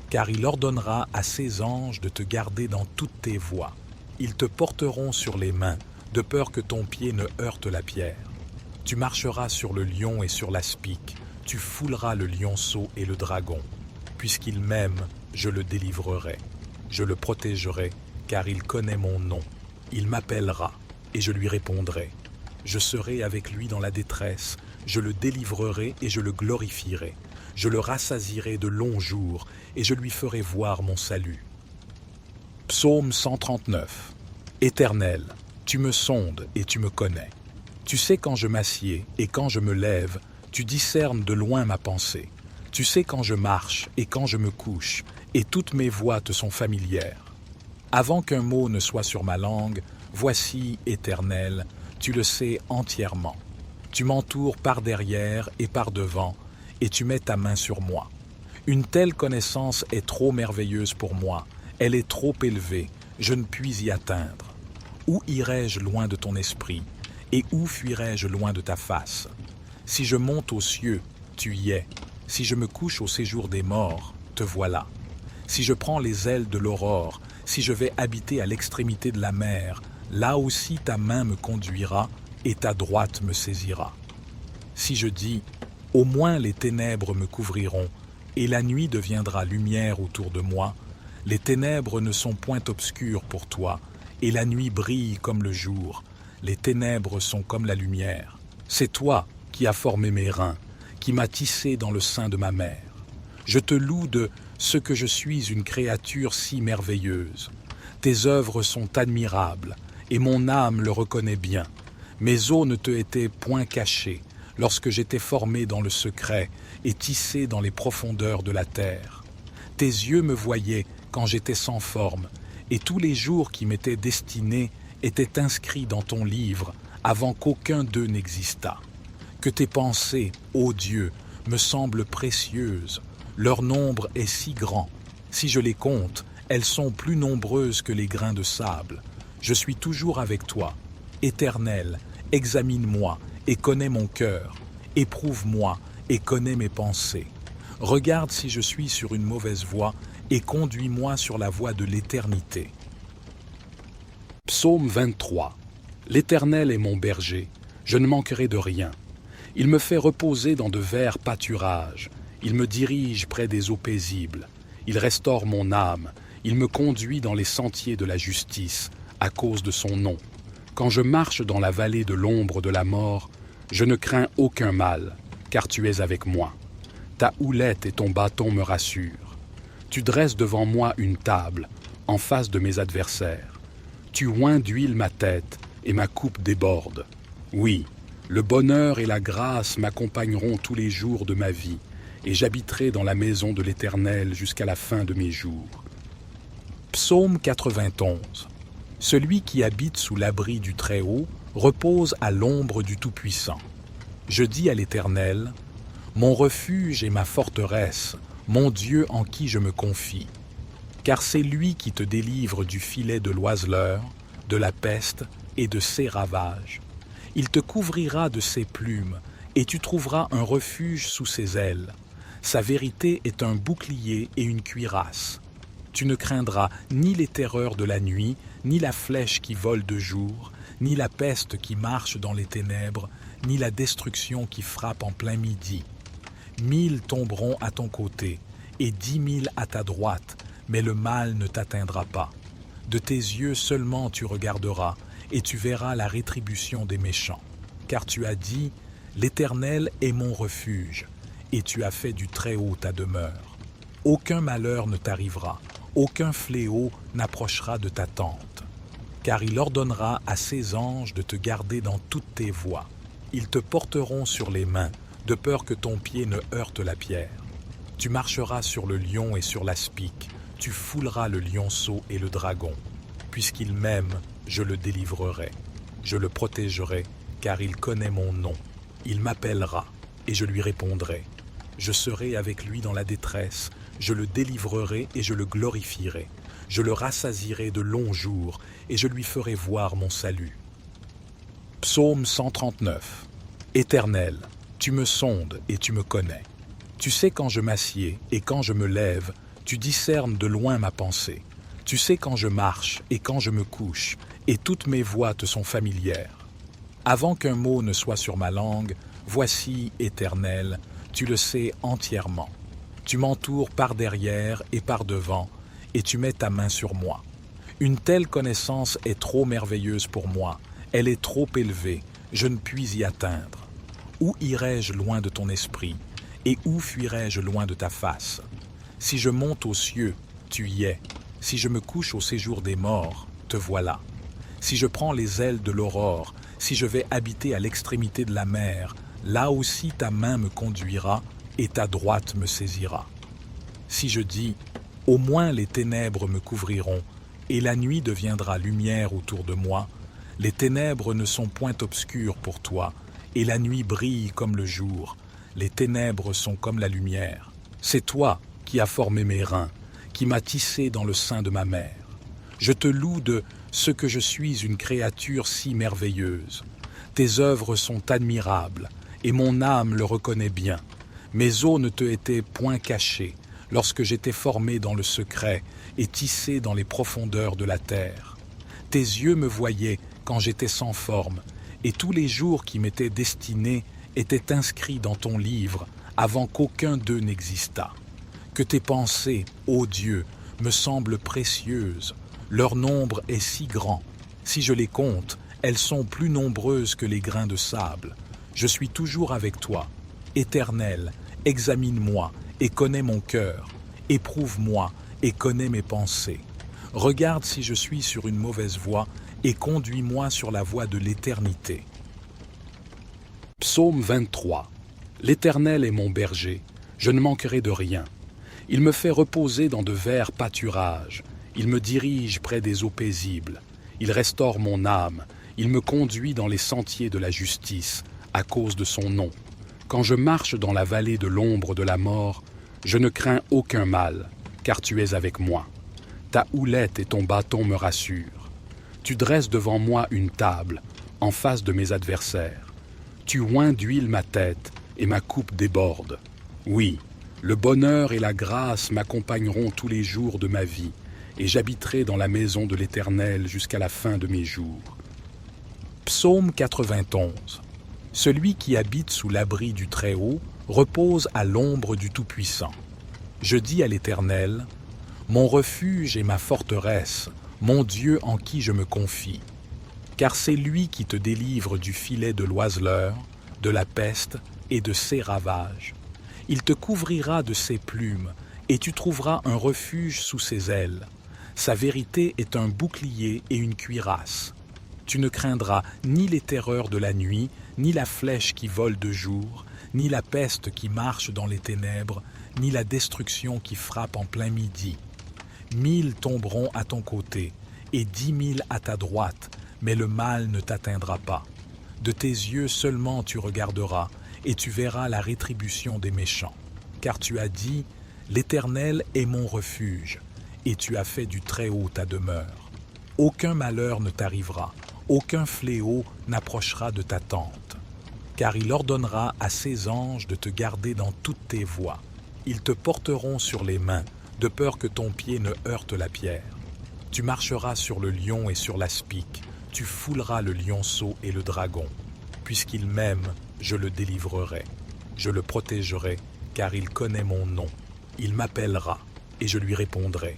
Car il ordonnera à ses anges de te garder dans toutes tes voies. Ils te porteront sur les mains, de peur que ton pied ne heurte la pierre. Tu marcheras sur le lion et sur l'aspic, tu fouleras le lionceau et le dragon. Puisqu'il m'aime, je le délivrerai. Je le protégerai, car il connaît mon nom. Il m'appellera, et je lui répondrai. Je serai avec lui dans la détresse, je le délivrerai et je le glorifierai. Je le rassasierai de longs jours, et je lui ferai voir mon salut. Psaume 139. Éternel, tu me sondes et tu me connais. Tu sais quand je m'assieds et quand je me lève, tu discernes de loin ma pensée. Tu sais quand je marche et quand je me couche, et toutes mes voies te sont familières. Avant qu'un mot ne soit sur ma langue, voici, Éternel, tu le sais entièrement. Tu m'entoures par derrière et par devant, et tu mets ta main sur moi. Une telle connaissance est trop merveilleuse pour moi, elle est trop élevée, je ne puis y atteindre. Où irai-je loin de ton esprit, et où fuirai-je loin de ta face? Si je monte aux cieux, tu y es. Si je me couche au séjour des morts, te voilà. Si je prends les ailes de l'aurore, si je vais habiter à l'extrémité de la mer, là aussi ta main me conduira et ta droite me saisira. Si je dis, au moins les ténèbres me couvriront, et la nuit deviendra lumière autour de moi, les ténèbres ne sont point obscures pour toi, et la nuit brille comme le jour, les ténèbres sont comme la lumière. C'est toi qui as formé mes reins, qui m'as tissé dans le sein de ma mère. Je te loue de ce que je suis une créature si merveilleuse. Tes œuvres sont admirables, et mon âme le reconnaît bien. Mes os ne te étaient point cachés lorsque j'étais formé dans le secret et tissé dans les profondeurs de la terre. Tes yeux me voyaient quand j'étais sans forme, et tous les jours qui m'étaient destinés étaient inscrits dans ton livre avant qu'aucun d'eux n'existât. Que tes pensées, ô Dieu, me semblent précieuses, leur nombre est si grand. Si je les compte, elles sont plus nombreuses que les grains de sable. Je suis toujours avec toi. Éternel, examine-moi et connais mon cœur. Éprouve-moi et connais mes pensées. Regarde si je suis sur une mauvaise voie et conduis-moi sur la voie de l'éternité.
Psaume 23. L'Éternel est mon berger, je ne manquerai de rien. Il me fait reposer dans de verts pâturages. Il me dirige près des eaux paisibles. Il restaure mon âme. Il me conduit dans les sentiers de la justice, à cause de son nom. Quand je marche dans la vallée de l'ombre de la mort, je ne crains aucun mal, car tu es avec moi. Ta houlette et ton bâton me rassurent. Tu dresses devant moi une table, en face de mes adversaires. Tu oins d'huile ma tête, et ma coupe déborde. Oui, le bonheur et la grâce m'accompagneront tous les jours de ma vie, et j'habiterai dans la maison de l'Éternel jusqu'à la fin de mes jours.
Psaume 91. Celui qui habite sous l'abri du Très-Haut repose à l'ombre du Tout-Puissant. Je dis à l'Éternel, mon refuge et ma forteresse, mon Dieu en qui je me confie. Car c'est lui qui te délivre du filet de l'oiseleur, de la peste et de ses ravages. Il te couvrira de ses plumes, et tu trouveras un refuge sous ses ailes. Sa vérité est un bouclier et une cuirasse. Tu ne craindras ni les terreurs de la nuit, ni la flèche qui vole de jour, ni la peste qui marche dans les ténèbres, ni la destruction qui frappe en plein midi. 1000 tomberont à ton côté, et 10 000 à ta droite, mais le mal ne t'atteindra pas. De tes yeux seulement tu regarderas, et tu verras la rétribution des méchants. Car tu as dit, l'Éternel est mon refuge, et tu as fait du Très-Haut ta demeure. Aucun malheur ne t'arrivera, aucun fléau n'approchera de ta tente. Car il ordonnera à ses anges de te garder dans toutes tes voies. Ils te porteront sur les mains, de peur que ton pied ne heurte la pierre. Tu marcheras sur le lion et sur l'aspic, tu fouleras le lionceau et le dragon. Puisqu'il m'aime, je le délivrerai. Je le protégerai, car il connaît mon nom. Il m'appellera, et je lui répondrai. Je serai avec lui dans la détresse, je le délivrerai et je le glorifierai. Je le rassasierai de longs jours, et je lui ferai voir mon salut. Psaume 139. Éternel, tu me sondes et tu me connais. Tu sais quand je m'assieds et quand je me lève, tu discernes de loin ma pensée. Tu sais quand je marche et quand je me couche, et toutes mes voies te sont familières. Avant qu'un mot ne soit sur ma langue, voici, Éternel, tu le sais entièrement. Tu m'entoures par derrière et par devant, et tu mets ta main sur moi. Une telle connaissance est trop merveilleuse pour moi, elle est trop élevée, je ne puis y atteindre. Où irai-je loin de ton esprit, et où fuirai-je loin de ta face? Si je monte aux cieux, tu y es. Si je me couche au séjour des morts, te voilà. Si je prends les ailes de l'aurore, si je vais habiter à l'extrémité de la mer, là aussi ta main me conduira et ta droite me saisira. Si je dis, au moins les ténèbres me couvriront, et la nuit deviendra lumière autour de moi, les ténèbres ne sont point obscures pour toi, et la nuit brille comme le jour, les ténèbres sont comme la lumière. C'est toi qui as formé mes reins, qui m'as tissé dans le sein de ma mère. Je te loue de ce que je suis une créature si merveilleuse. Tes œuvres sont admirables, et mon âme le reconnaît bien. Mes os ne te étaient point cachés lorsque j'étais formé dans le secret et tissé dans les profondeurs de la terre. Tes yeux me voyaient quand j'étais sans forme, et tous les jours qui m'étaient destinés étaient inscrits dans ton livre avant qu'aucun d'eux n'existât. Que tes pensées, ô Dieu, me semblent précieuses, leur nombre est si grand. Si je les compte, elles sont plus nombreuses que les grains de sable. Je suis toujours avec toi. Éternel, examine-moi et connais mon cœur. Éprouve-moi et connais mes pensées. Regarde si je suis sur une mauvaise voie et conduis-moi sur la voie de l'éternité.
Psaume 23. L'Éternel est mon berger, je ne manquerai de rien. Il me fait reposer dans de verts pâturages, il me dirige près des eaux paisibles, il restaure mon âme, il me conduit dans les sentiers de la justice, à cause de son nom. Quand je marche dans la vallée de l'ombre de la mort, je ne crains aucun mal, car tu es avec moi. Ta houlette et ton bâton me rassurent. Tu dresses devant moi une table, en face de mes adversaires. Tu oins d'huile ma tête, et ma coupe déborde. Oui, le bonheur et la grâce m'accompagneront tous les jours de ma vie, et j'habiterai dans la maison de l'Éternel jusqu'à la fin de mes jours.
Psaume 91. Celui qui habite sous l'abri du Très-Haut repose à l'ombre du Tout-Puissant. Je dis à l'Éternel, mon refuge et ma forteresse, mon Dieu en qui je me confie. Car c'est lui qui te délivre du filet de l'oiseleur, de la peste et de ses ravages. Il te couvrira de ses plumes, et tu trouveras un refuge sous ses ailes. Sa vérité est un bouclier et une cuirasse. Tu ne craindras ni les terreurs de la nuit, ni la flèche qui vole de jour, ni la peste qui marche dans les ténèbres, ni la destruction qui frappe en plein midi. 1000 tomberont à ton côté, et 10 000 à ta droite, mais le mal ne t'atteindra pas. De tes yeux seulement tu regarderas, et tu verras la rétribution des méchants. Car tu as dit, l'Éternel est mon refuge, et tu as fait du Très-Haut ta demeure. Aucun malheur ne t'arrivera, aucun fléau n'approchera de ta tente. Car il ordonnera à ses anges de te garder dans toutes tes voies. Ils te porteront sur les mains, de peur que ton pied ne heurte la pierre. Tu marcheras sur le lion et sur l'aspic, tu fouleras le lionceau et le dragon. Puisqu'il m'aime, je le délivrerai. Je le protégerai, car il connaît mon nom. Il m'appellera, et je lui répondrai.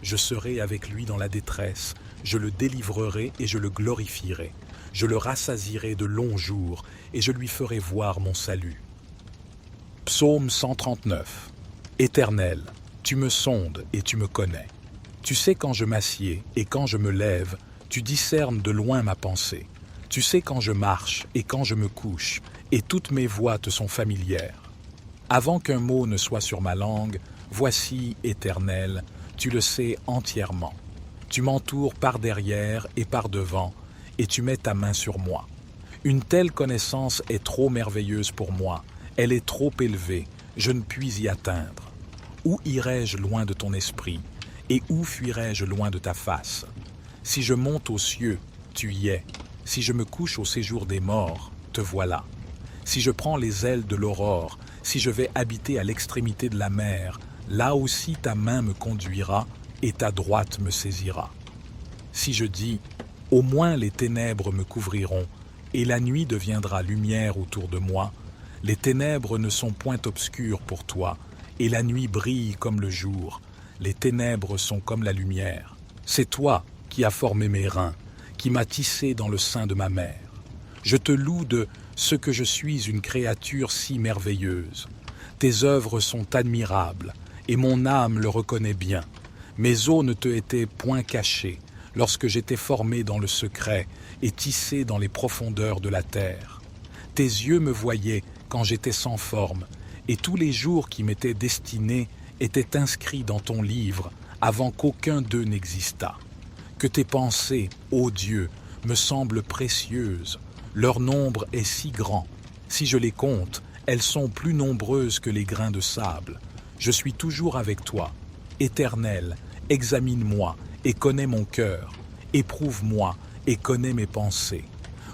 Je serai avec lui dans la détresse, je le délivrerai et je le glorifierai. Je le rassasierai de longs jours, et je lui ferai voir mon salut. Psaume 139. Éternel, tu me sondes et tu me connais. Tu sais quand je m'assieds et quand je me lève, tu discernes de loin ma pensée. Tu sais quand je marche et quand je me couche, et toutes mes voies te sont familières. Avant qu'un mot ne soit sur ma langue, voici, Éternel, tu le sais entièrement. Tu m'entoures par derrière et par devant, et tu mets ta main sur moi. Une telle connaissance est trop merveilleuse pour moi, elle est trop élevée, je ne puis y atteindre. Où irai-je loin de ton esprit, et où fuirai-je loin de ta face? Si je monte aux cieux, tu y es. Si je me couche au séjour des morts, te voilà. Si je prends les ailes de l'aurore, si je vais habiter à l'extrémité de la mer, là aussi ta main me conduira et ta droite me saisira. Si je dis, au moins les ténèbres me couvriront, et la nuit deviendra lumière autour de moi, les ténèbres ne sont point obscures pour toi, et la nuit brille comme le jour, les ténèbres sont comme la lumière. C'est toi qui as formé mes reins, qui m'as tissé dans le sein de ma mère. Je te loue de ce que je suis une créature si merveilleuse. Tes œuvres sont admirables, et mon âme le reconnaît bien. Mes os ne te étaient point cachés, lorsque j'étais formé dans le secret et tissé dans les profondeurs de la terre. Tes yeux me voyaient quand j'étais sans forme, et tous les jours qui m'étaient destinés étaient inscrits dans ton livre avant qu'aucun d'eux n'existât. Que tes pensées, ô Dieu, me semblent précieuses, leur nombre est si grand. Si je les compte, elles sont plus nombreuses que les grains de sable. Je suis toujours avec toi. Éternel, examine-moi et connais mon cœur. Éprouve-moi et connais mes pensées.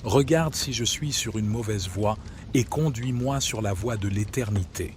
Regarde si je suis sur une mauvaise voie et conduis-moi sur la voie de l'éternité.